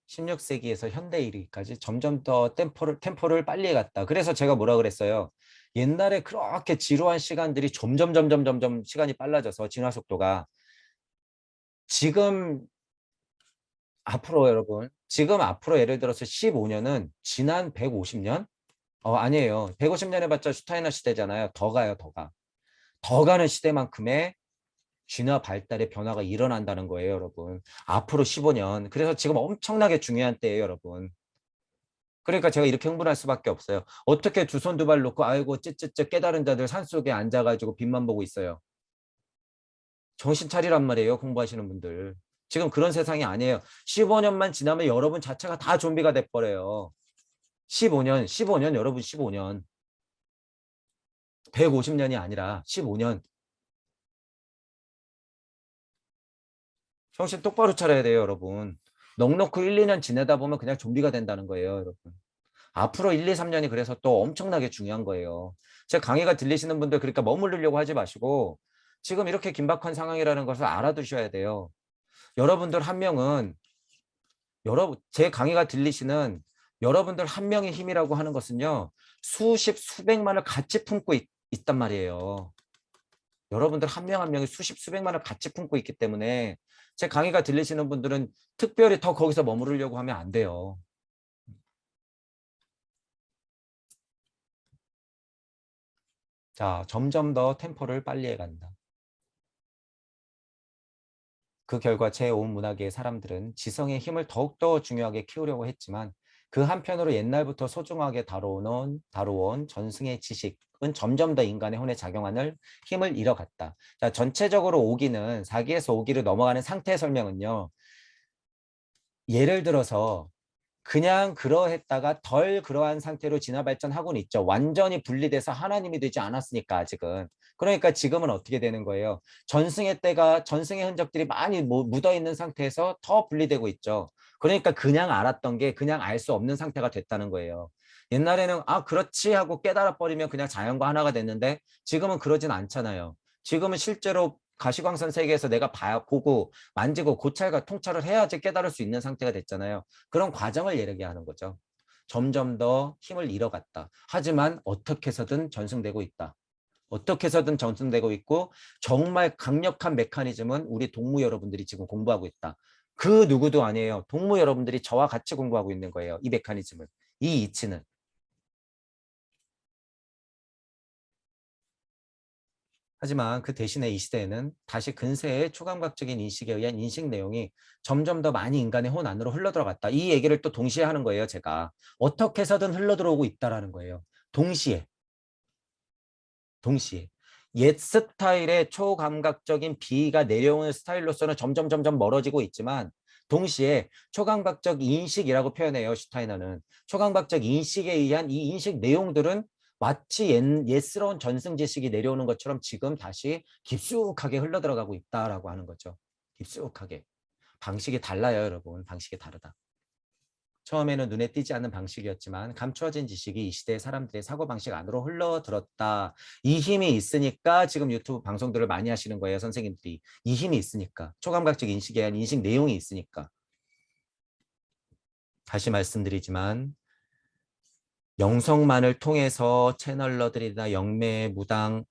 16세기에서 현대 이르기까지 점점 더 템포를 빨리 갔다. 그래서 제가 뭐라 그랬어요. 옛날에 그렇게 지루한 시간들이 점점 시간이 빨라져서 진화 속도가 지금 앞으로 여러분 지금 앞으로 예를 들어서 15년은 지난 150년? 아니에요. 150년 해봤자 슈타이너 시대잖아요. 더 가요, 더 가. 더 가는 시대만큼의 진화 발달의 변화가 일어난다는 거예요, 여러분. 앞으로 15년. 그래서 지금 엄청나게 중요한 때예요, 여러분. 그러니까 제가 이렇게 흥분할 수밖에 없어요. 어떻게 두 손 두 발 놓고 아이고 찌찌찌 깨달은 자들 산속에 앉아가지고 빛만 보고 있어요. 정신 차리란 말이에요, 공부하시는 분들. 지금 그런 세상이 아니에요. 15년만 지나면 여러분 자체가 다 좀비가 돼버려요. 15년 여러분 15년. 150년이 아니라 15년. 정신 똑바로 차려야 돼요, 여러분. 넉넉히 1, 2년 지내다 보면 그냥 좀비가 된다는 거예요, 여러분. 앞으로 1, 2, 3년이 그래서 또 엄청나게 중요한 거예요. 제 강의가 들리시는 분들 그러니까 머무르려고 하지 마시고 지금 이렇게 긴박한 상황이라는 것을 알아두셔야 돼요. 여러분들 한 명은 제 강의가 들리시는 여러분들 한 명의 힘이라고 하는 것은요. 수십, 수백만을 같이 품고 있단 말이에요. 여러분들 한 명 한 명이 수십, 수백만을 같이 품고 있기 때문에 제 강의가 들리시는 분들은 특별히 더 거기서 머무르려고 하면 안 돼요. 자, 점점 더 템포를 빨리 해간다. 그 결과 제5 문화계의 사람들은 지성의 힘을 더욱더 중요하게 키우려고 했지만 그 한편으로 옛날부터 소중하게 다루어온 전승의 지식은 점점 더 인간의 혼에 작용하는 힘을 잃어갔다. 자, 전체적으로 5기는 4기에서 5기로 넘어가는 상태 설명은요. 예를 들어서 그냥 그러했다가 덜 그러한 상태로 진화 발전하고는 있죠. 완전히 분리돼서 하나님이 되지 않았으니까 아직은. 그러니까 지금은 어떻게 되는 거예요? 전승의 흔적들이 많이 묻어 있는 상태에서 더 분리되고 있죠. 그러니까 그냥 알았던 게 그냥 알 수 없는 상태가 됐다는 거예요. 옛날에는 그렇지 하고 깨달아 버리면 그냥 자연과 하나가 됐는데 지금은 그러진 않잖아요. 지금은 실제로 가시광선 세계에서 내가 보고 만지고 고찰과 통찰을 해야지 깨달을 수 있는 상태가 됐잖아요. 그런 과정을 얘기하는 거죠. 점점 더 힘을 잃어갔다. 하지만 어떻게 해서든 전승되고 있다. 어떻게 해서든 전승되고 있고 정말 강력한 메커니즘은 우리 동무 여러분들이 지금 공부하고 있다. 그 누구도 아니에요. 동무 여러분들이 저와 같이 공부하고 있는 거예요. 이 메커니즘을. 이 이치는. 하지만 그 대신에 이 시대에는 다시 근세의 초감각적인 인식에 의한 인식 내용이 점점 더 많이 인간의 혼 안으로 흘러들어갔다. 이 얘기를 또 동시에 하는 거예요, 제가. 어떻게 해서든 흘러들어오고 있다라는 거예요. 동시에. 동시에. 옛 스타일의 초감각적인 비가 내려오는 스타일로서는 점점 멀어지고 있지만 동시에 초감각적 인식이라고 표현해요. 슈타이너는. 초감각적 인식에 의한 이 인식 내용들은 마치 옛스러운 전승 지식이 내려오는 것처럼 지금 다시 깊숙하게 흘러들어가고 있다라고 하는 거죠. 깊숙하게. 방식이 달라요, 여러분. 방식이 다르다. 처음에는 눈에 띄지 않는 방식이었지만 감추어진 지식이 이 시대의 사람들의 사고방식 안으로 흘러들었다. 이 힘이 있으니까 지금 유튜브 방송들을 많이 하시는 거예요. 선생님들이. 이 힘이 있으니까. 초감각적 인식에 대한 인식 내용이 있으니까. 다시 말씀드리지만 영성만을 통해서 채널러들이나 영매, 무당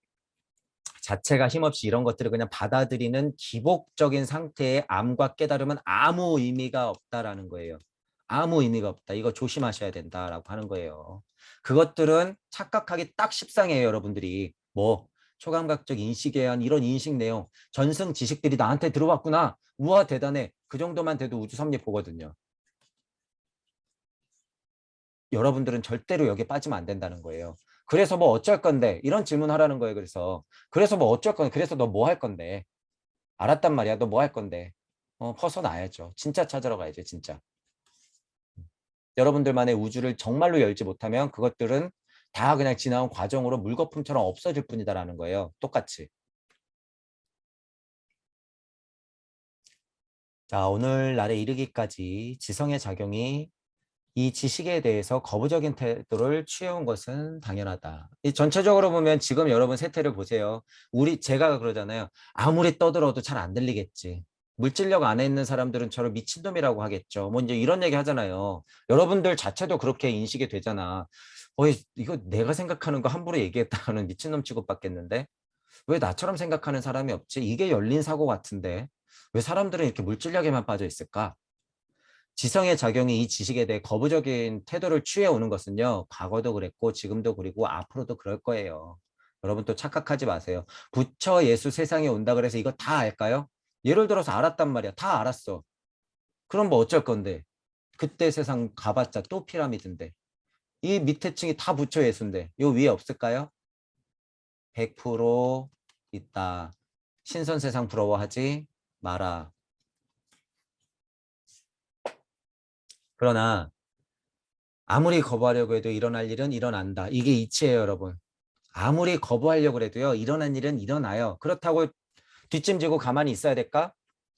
자체가 힘없이 이런 것들을 그냥 받아들이는 기복적인 상태의 암과 깨달음은 아무 의미가 없다라는 거예요. 아무 의미가 없다. 이거 조심하셔야 된다라고 하는 거예요. 그것들은 착각하기 딱 십상이에요, 여러분들이. 뭐 초감각적 인식에 의한 이런 인식 내용, 전승 지식들이 나한테 들어왔구나. 우와 대단해. 그 정도만 돼도 우주 섭리 보거든요. 여러분들은 절대로 여기에 빠지면 안 된다는 거예요. 그래서 뭐 어쩔 건데 이런 질문 하라는 거예요. 그래서 뭐 어쩔 건데 그래서 너 뭐 할 건데 알았단 말이야. 너 뭐 할 건데 벗어나야죠. 진짜 찾으러 가야죠. 진짜. 여러분들만의 우주를 정말로 열지 못하면 그것들은 다 그냥 지나온 과정으로 물거품처럼 없어질 뿐이다라는 거예요. 똑같이. 자, 오늘날에 이르기까지 지성의 작용이 이 지식에 대해서 거부적인 태도를 취해온 것은 당연하다. 이 전체적으로 보면 지금 여러분 세태를 보세요. 제가 그러잖아요. 아무리 떠들어도 잘 안 들리겠지. 물질력 안에 있는 사람들은 저를 미친놈이라고 하겠죠. 뭐 이제 이런 얘기 하잖아요. 여러분들 자체도 그렇게 인식이 되잖아. 이거 내가 생각하는 거 함부로 얘기했다가는 미친놈 취급받겠는데? 왜 나처럼 생각하는 사람이 없지? 이게 열린 사고 같은데. 왜 사람들은 이렇게 물질력에만 빠져 있을까? 지성의 작용이 이 지식에 대해 거부적인 태도를 취해 오는 것은요. 과거도 그랬고 지금도 그리고 앞으로도 그럴 거예요. 여러분 또 착각하지 마세요. 부처 예수 세상에 온다 그래서 이거 다 알까요? 예를 들어서 알았단 말이야. 다 알았어. 그럼 뭐 어쩔 건데. 그때 세상 가봤자 또 피라미드인데. 이 밑에 층이 다 부처 예수인데 요 위에 없을까요? 100% 있다. 신선 세상 부러워하지 마라. 그러나 아무리 거부하려고 해도 일어날 일은 일어난다. 이게 이치예요, 여러분. 아무리 거부하려고 해도요. 일어난 일은 일어나요. 그렇다고 뒷짐지고 가만히 있어야 될까?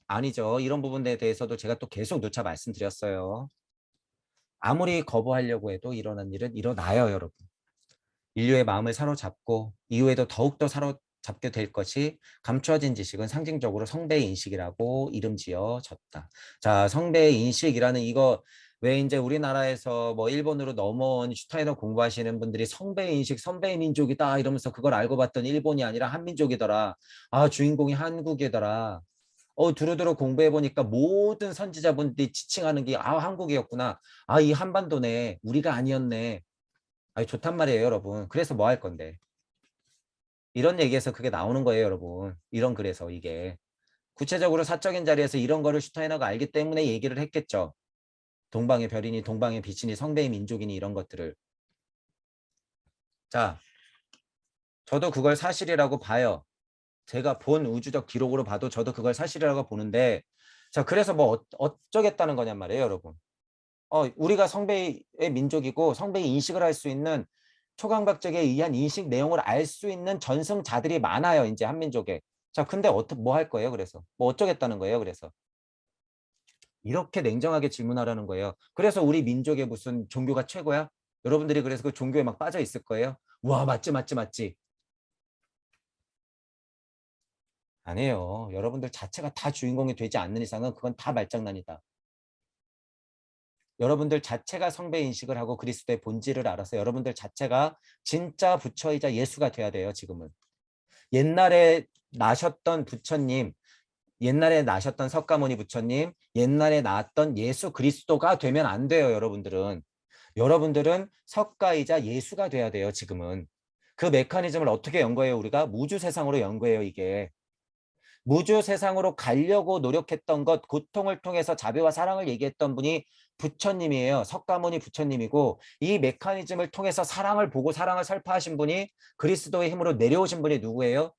아니죠. 이런 부분에 대해서도 제가 또 계속 누차 말씀드렸어요. 아무리 거부하려고 해도 일어난 일은 일어나요, 여러분. 인류의 마음을 사로잡고 이후에도 더욱더 사로잡게 될 것이 감추어진 지식은 상징적으로 성배의 인식이라고 이름지어졌다. 자, 성배의 인식이라는 이거 왜 이제 우리나라에서 뭐 일본으로 넘어온 슈타이너 공부하시는 분들이 성배의 인식, 선배의 민족이다 이러면서 그걸 알고 봤더니 일본이 아니라 한민족이더라. 아, 주인공이 한국이더라. 두루두루 공부해 보니까 모든 선지자분들이 지칭하는 게 한국이었구나. 이 한반도네. 우리가 아니었네. 아니 좋단 말이에요, 여러분. 그래서 뭐 할 건데? 이런 얘기에서 그게 나오는 거예요, 여러분. 이런 그래서 이게 구체적으로 사적인 자리에서 이런 거를 슈타이너가 알기 때문에 얘기를 했겠죠. 동방의 별이니 동방의 빛이니 성배의 민족이니 이런 것들을. 자, 저도 그걸 사실이라고 봐요. 제가 본 우주적 기록으로 봐도 저도 그걸 사실이라고 보는데 자, 그래서 뭐 어쩌겠다는 거냔 말이에요, 여러분. 우리가 성배의 민족이고 성배의 인식을 할 수 있는 초강박적에 의한 인식 내용을 알 수 있는 전승자들이 많아요. 이제 한민족에. 자, 근데 뭐 할 거예요? 그래서 뭐 어쩌겠다는 거예요? 그래서 이렇게 냉정하게 질문하라는 거예요. 그래서 우리 민족의 무슨 종교가 최고야? 여러분들이 그래서 그 종교에 막 빠져 있을 거예요. 와, 맞지, 맞지, 맞지. 아니에요. 여러분들 자체가 다 주인공이 되지 않는 이상은 그건 다 말장난이다. 여러분들 자체가 성배 인식을 하고 그리스도의 본질을 알아서 여러분들 자체가 진짜 부처이자 예수가 돼야 돼요. 지금은. 옛날에 나셨던 부처님, 옛날에 나셨던 석가모니 부처님, 옛날에 나왔던 예수 그리스도가 되면 안 돼요. 여러분들은. 여러분들은 석가이자 예수가 돼야 돼요. 지금은. 그 메커니즘을 어떻게 연 거예요? 우리가 무주 세상으로 연 거예요. 이게. 무주 세상으로 가려고 노력했던 것, 고통을 통해서 자비와 사랑을 얘기했던 분이 부처님이에요. 석가모니 부처님이고 이 메커니즘을 통해서 사랑을 보고 사랑을 설파하신 분이 그리스도의 힘으로 내려오신 분이 누구예요?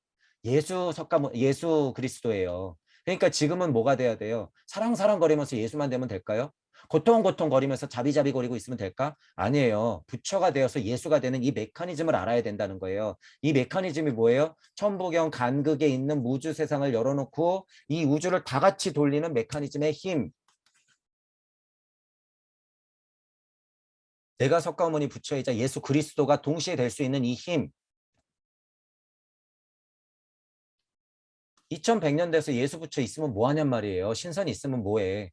예수 그리스도예요. 그러니까 지금은 뭐가 돼야 돼요? 사랑 거리면서 예수만 되면 될까요? 고통 거리면서 자비자비 거리고 있으면 될까? 아니에요. 부처가 되어서 예수가 되는 이 메커니즘을 알아야 된다는 거예요. 이 메커니즘이 뭐예요? 천부경 간극에 있는 무주 세상을 열어놓고 이 우주를 다 같이 돌리는 메커니즘의 힘. 내가 석가모니 부처이자 예수 그리스도가 동시에 될 수 있는 이 힘. 2100년 돼서 예수 부처 있으면 뭐 하냔 말이에요. 신선이 있으면 뭐해.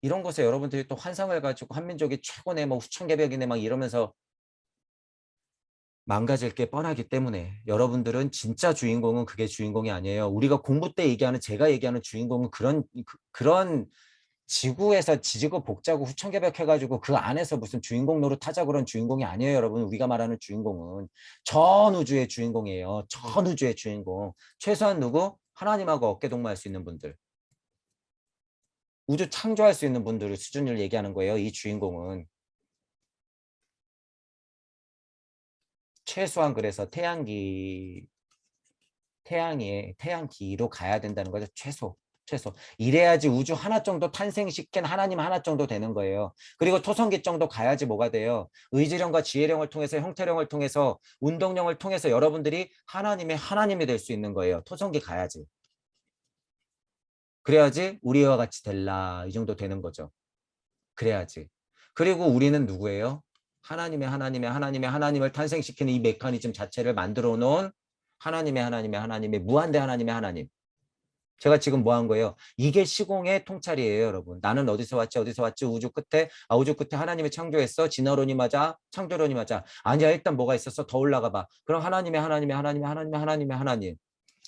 이런 것에 여러분들이 또 환상을 가지고 한민족이 최고네 뭐 후천개벽이네 막 이러면서 망가질 게 뻔하기 때문에 여러분들은 진짜 주인공은 그게 주인공이 아니에요. 우리가 공부 때 얘기하는 제가 얘기하는 주인공은 그런 지구에서 지지고 볶자고 후천개벽해가지고 그 안에서 무슨 주인공 노릇하자 그런 주인공이 아니에요, 여러분. 우리가 말하는 주인공은 전 우주의 주인공이에요. 전 우주의 주인공. 최소한 누구? 하나님하고 어깨동무할 수 있는 분들. 우주 창조할 수 있는 분들의 수준을 얘기하는 거예요. 이 주인공은. 최소한 그래서 태양기로 가야 된다는 거죠. 최소. 최소. 이래야지 우주 하나 정도 탄생시킨 하나님 하나 정도 되는 거예요. 그리고 토성기 정도 가야지 뭐가 돼요. 의지령과 지혜령을 통해서 형태령을 통해서 운동령을 통해서 여러분들이 하나님의 하나님이 될 수 있는 거예요. 토성기 가야지. 그래야지 우리와 같이 될라 이 정도 되는 거죠. 그래야지. 그리고 우리는 누구예요? 하나님의 하나님을 탄생시키는 이 메커니즘 자체를 만들어 놓은 하나님의 무한대 하나님의 하나님. 제가 지금 뭐 한 거예요? 이게 시공의 통찰이에요, 여러분. 나는 어디서 왔지? 우주 끝에 하나님이 창조했어. 진화론이 맞아? 창조론이 맞아? 아니야, 일단 뭐가 있었어? 더 올라가 봐. 그럼 하나님.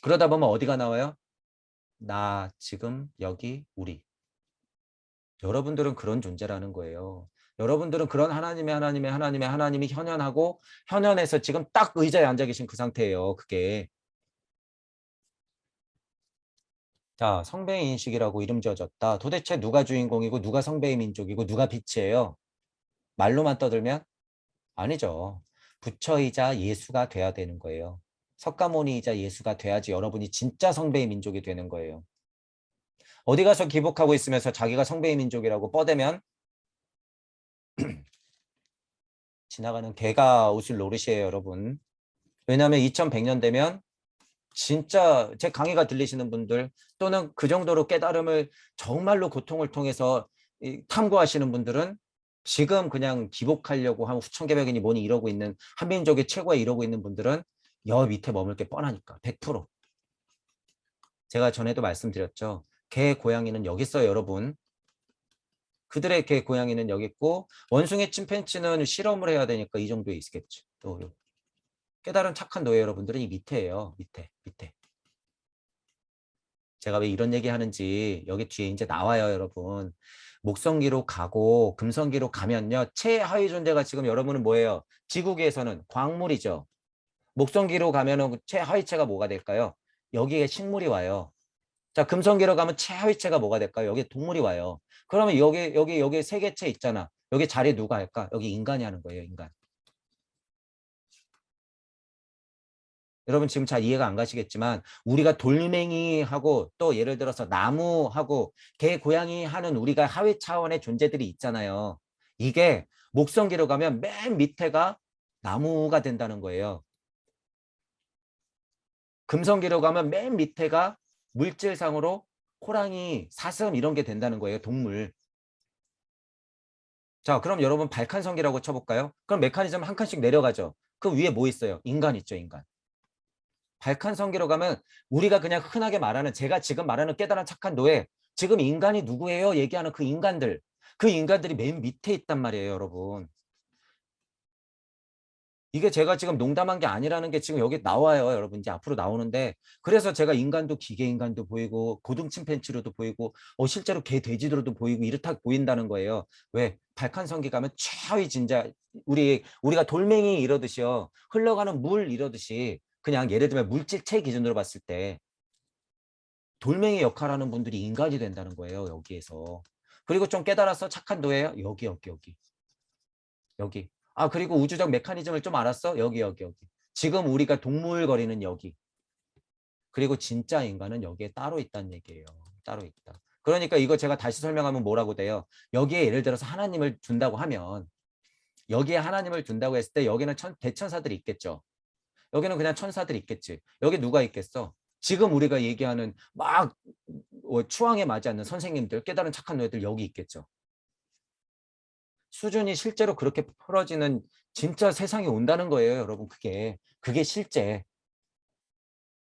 그러다 보면 어디가 나와요? 나, 지금, 여기, 우리. 여러분들은 그런 존재라는 거예요. 여러분들은 그런 하나님이 현현하고 현현에서 지금 딱 의자에 앉아 계신 그 상태예요. 그게. 자, 성배의 인식이라고 이름 지어졌다. 도대체 누가 주인공이고 누가 성배의 민족이고 누가 빛이에요? 말로만 떠들면? 아니죠. 부처이자 예수가 돼야 되는 거예요. 석가모니이자 예수가 돼야지 여러분이 진짜 성배의 민족이 되는 거예요. 어디 가서 기복하고 있으면서 자기가 성배의 민족이라고 뻗대면 지나가는 개가 웃을 노릇이에요, 여러분. 왜냐하면 2100년 되면 진짜 제 강의가 들리시는 분들 또는 그 정도로 깨달음을 정말로 고통을 통해서 탐구하시는 분들은 지금 그냥 기복하려고 한 수천개백인이 뭐니 이러고 있는 한민족의 최고에 이러고 있는 분들은 여 밑에 머물 게 뻔하니까 100%. 제가 전에도 말씀드렸죠. 개 고양이는 여기 있어요, 여러분. 그들의 개 고양이는 여기 있고 원숭이 침팬지는 실험을 해야 되니까 이 정도에 있겠죠. 또 깨달은 착한 노예 여러분들은 이 밑에예요. 밑에. 제가 왜 이런 얘기 하는지 여기 뒤에 이제 나와요, 여러분. 목성기로 가고 금성기로 가면요. 최하위 존재가 지금 여러분은 뭐예요? 지구계에서는 광물이죠. 목성기로 가면은 최하위체가 뭐가 될까요? 여기에 식물이 와요. 자, 금성기로 가면 최하위체가 뭐가 될까요? 여기에 동물이 와요. 그러면 여기 세계체 있잖아. 여기 자리 누가 할까? 여기 인간이 하는 거예요, 인간. 여러분 지금 잘 이해가 안 가시겠지만 우리가 돌멩이하고 또 예를 들어서 나무하고 개, 고양이 하는 우리가 하위 차원의 존재들이 있잖아요. 이게 목성기로 가면 맨 밑에가 나무가 된다는 거예요. 금성기로 가면 맨 밑에가 물질상으로 호랑이, 사슴 이런 게 된다는 거예요. 동물. 자, 그럼 여러분 발칸성기라고 쳐볼까요? 그럼 메커니즘 한 칸씩 내려가죠. 그 위에 뭐 있어요? 인간 있죠, 인간. 발칸성기로 가면 우리가 그냥 흔하게 말하는 제가 지금 말하는 깨달은 착한 노예 지금 인간이 누구예요? 얘기하는 그 인간들 그 인간들이 맨 밑에 있단 말이에요, 여러분. 이게 제가 지금 농담한 게 아니라는 게 지금 여기 나와요, 여러분. 이제 앞으로 나오는데 그래서 제가 인간도 기계 인간도 보이고 고등 침팬지로도 보이고 실제로 개 돼지로도 보이고 이렇다 보인다는 거예요. 왜? 발칸성기 가면 최하위 진짜 우리가 돌멩이 이러듯이요. 흘러가는 물 이러듯이 그냥 예를 들면 물질체 기준으로 봤을 때 돌멩이 역할하는 분들이 인간이 된다는 거예요. 여기에서. 그리고 좀 깨달았어? 착한 노예요? 여기. 아, 그리고 우주적 메커니즘을 좀 알았어? 여기. 지금 우리가 동물거리는 여기. 그리고 진짜 인간은 여기에 따로 있다는 얘기예요. 따로 있다. 그러니까 이거 제가 다시 설명하면 뭐라고 돼요? 여기에 예를 들어서 하나님을 둔다고 하면 여기에 하나님을 둔다고 했을 때 여기는 대천사들이 있겠죠. 여기는 그냥 천사들이 있겠지. 여기 누가 있겠어? 지금 우리가 얘기하는 막 추앙에 맞지 않는 선생님들, 깨달은 착한 노예들 여기 있겠죠. 수준이 실제로 그렇게 풀어지는 진짜 세상이 온다는 거예요, 여러분. 그게 실제.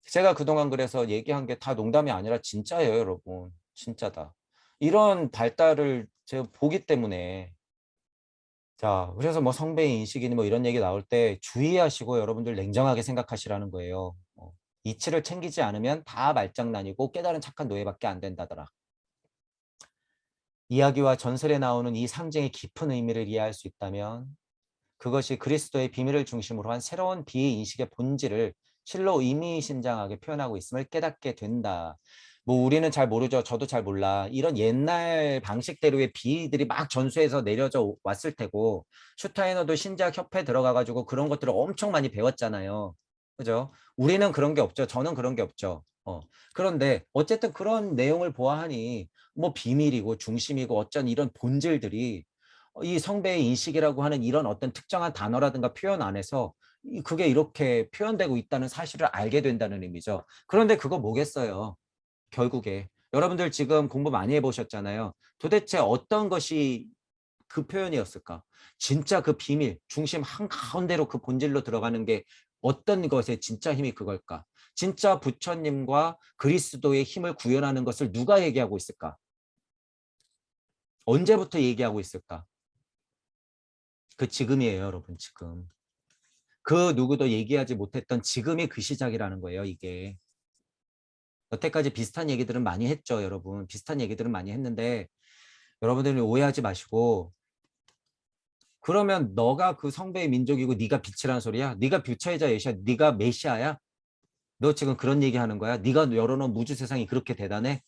제가 그동안 그래서 얘기한 게 다 농담이 아니라 진짜예요, 여러분. 진짜다. 이런 발달을 제가 보기 때문에 자, 그래서 뭐 성배의 인식이니 뭐 이런 얘기 나올 때 주의하시고 여러분들 냉정하게 생각하시라는 거예요. 이치를 챙기지 않으면 다 말장난이고 깨달은 착한 노예밖에 안 된다더라. 이야기와 전설에 나오는 이 상징의 깊은 의미를 이해할 수 있다면 그것이 그리스도의 비밀을 중심으로 한 새로운 비인식의 본질을 실로 의미심장하게 표현하고 있음을 깨닫게 된다. 뭐 우리는 잘 모르죠. 저도 잘 몰라. 이런 옛날 방식대로의 비들이 막 전수해서 내려져 왔을 테고 슈타이너도 신자학 협회 들어가가지고 그런 것들을 엄청 많이 배웠잖아요. 그죠? 우리는 그런 게 없죠. 저는 그런 게 없죠. 어. 그런데 어쨌든 그런 내용을 보아하니 뭐 비밀이고 중심이고 어쩐 이런 본질들이 이 성배의 인식이라고 하는 이런 어떤 특정한 단어라든가 표현 안에서 그게 이렇게 표현되고 있다는 사실을 알게 된다는 의미죠. 그런데 그거 뭐겠어요? 결국에. 여러분들 지금 공부 많이 해보셨잖아요. 도대체 어떤 것이 그 표현이었을까? 진짜 그 비밀, 중심 한가운데로 그 본질로 들어가는 게 어떤 것의 진짜 힘이 그걸까? 진짜 부처님과 그리스도의 힘을 구현하는 것을 누가 얘기하고 있을까? 언제부터 얘기하고 있을까? 그 지금이에요, 여러분, 지금. 그 누구도 얘기하지 못했던 지금이 그 시작이라는 거예요, 이게. 여태까지 비슷한 얘기들은 많이 했죠, 여러분. 비슷한 얘기들은 많이 했는데 여러분들이 오해하지 마시고 그러면 너가 그 성배의 민족이고 네가 빛이라는 소리야? 네가 부처이자 예시야? 네가 메시아야? 너 지금 그런 얘기하는 거야? 네가 열어놓은 무주 세상이 그렇게 대단해?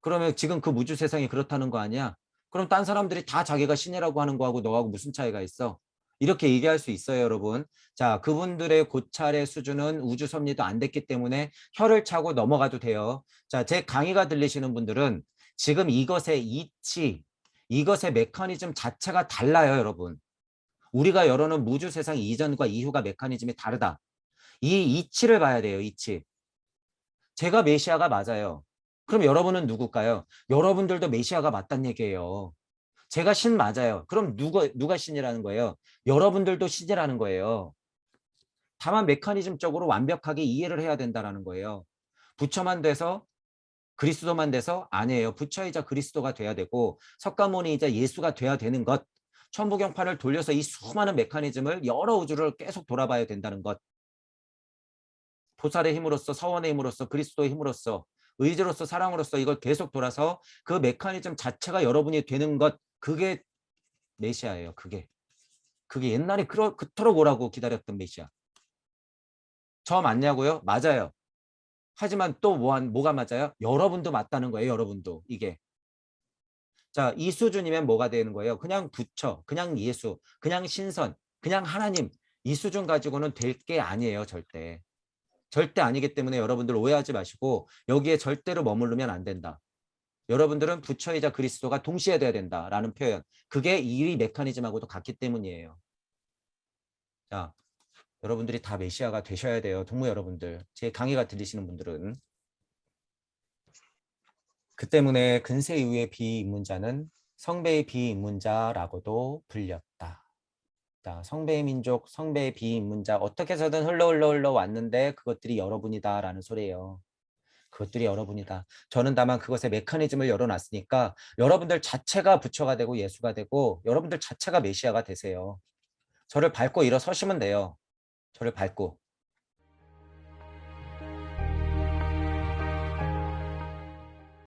그러면 지금 그 무주 세상이 그렇다는 거 아니야? 그럼 딴 사람들이 다 자기가 신이라고 하는 거하고 너하고 무슨 차이가 있어? 이렇게 얘기할 수 있어요, 여러분. 자, 그분들의 고찰의 수준은 우주 섭리도 안 됐기 때문에 혀를 차고 넘어가도 돼요. 자, 제 강의가 들리시는 분들은 지금 이것의 이치, 이것의 메커니즘 자체가 달라요, 여러분. 우리가 열어놓은 무주 세상 이전과 이후가 메커니즘이 다르다. 이 이치를 봐야 돼요, 이치. 제가 메시아가 맞아요. 그럼 여러분은 누굴까요? 여러분들도 메시아가 맞단 얘기예요. 제가 신 맞아요. 그럼 누가 신이라는 거예요? 여러분들도 신이라는 거예요. 다만 메커니즘적으로 완벽하게 이해를 해야 된다는 거예요. 부처만 돼서 그리스도만 돼서 아니에요. 부처이자 그리스도가 돼야 되고 석가모니이자 예수가 돼야 되는 것. 천부경판을 돌려서 이 수많은 메커니즘을 여러 우주를 계속 돌아봐야 된다는 것. 보살의 힘으로써 서원의 힘으로써 그리스도의 힘으로써 의지로서 사랑으로서 이걸 계속 돌아서 그 메커니즘 자체가 여러분이 되는 것 그게 메시아예요. 그게 옛날에 그토록 오라고 기다렸던 메시아. 저 맞냐고요? 맞아요. 하지만 또 뭐가 맞아요? 여러분도 맞다는 거예요. 여러분도 이게. 자, 이 수준이면 뭐가 되는 거예요? 그냥 부처, 그냥 예수, 그냥 신선, 그냥 하나님 이 수준 가지고는 될 게 아니에요. 절대. 절대 아니기 때문에 여러분들 오해하지 마시고 여기에 절대로 머무르면 안 된다. 여러분들은 부처이자 그리스도가 동시에 돼야 된다라는 표현. 그게 이 메커니즘하고도 같기 때문이에요. 자, 여러분들이 다 메시아가 되셔야 돼요. 동무 여러분들. 제 강의가 들리시는 분들은. 그 때문에 근세 이후의 비입문자는 성배의 비입문자라고도 불렸다. 자, 성배의 민족, 성배의 비입문자 어떻게 해서든 흘러 왔는데 그것들이 여러분이다라는 소리예요. 그것들이 여러분이다. 저는 다만 그것의 메커니즘을 열어놨으니까 여러분들 자체가 부처가 되고 예수가 되고 여러분들 자체가 메시아가 되세요. 저를 밟고 일어서시면 돼요. 저를 밟고.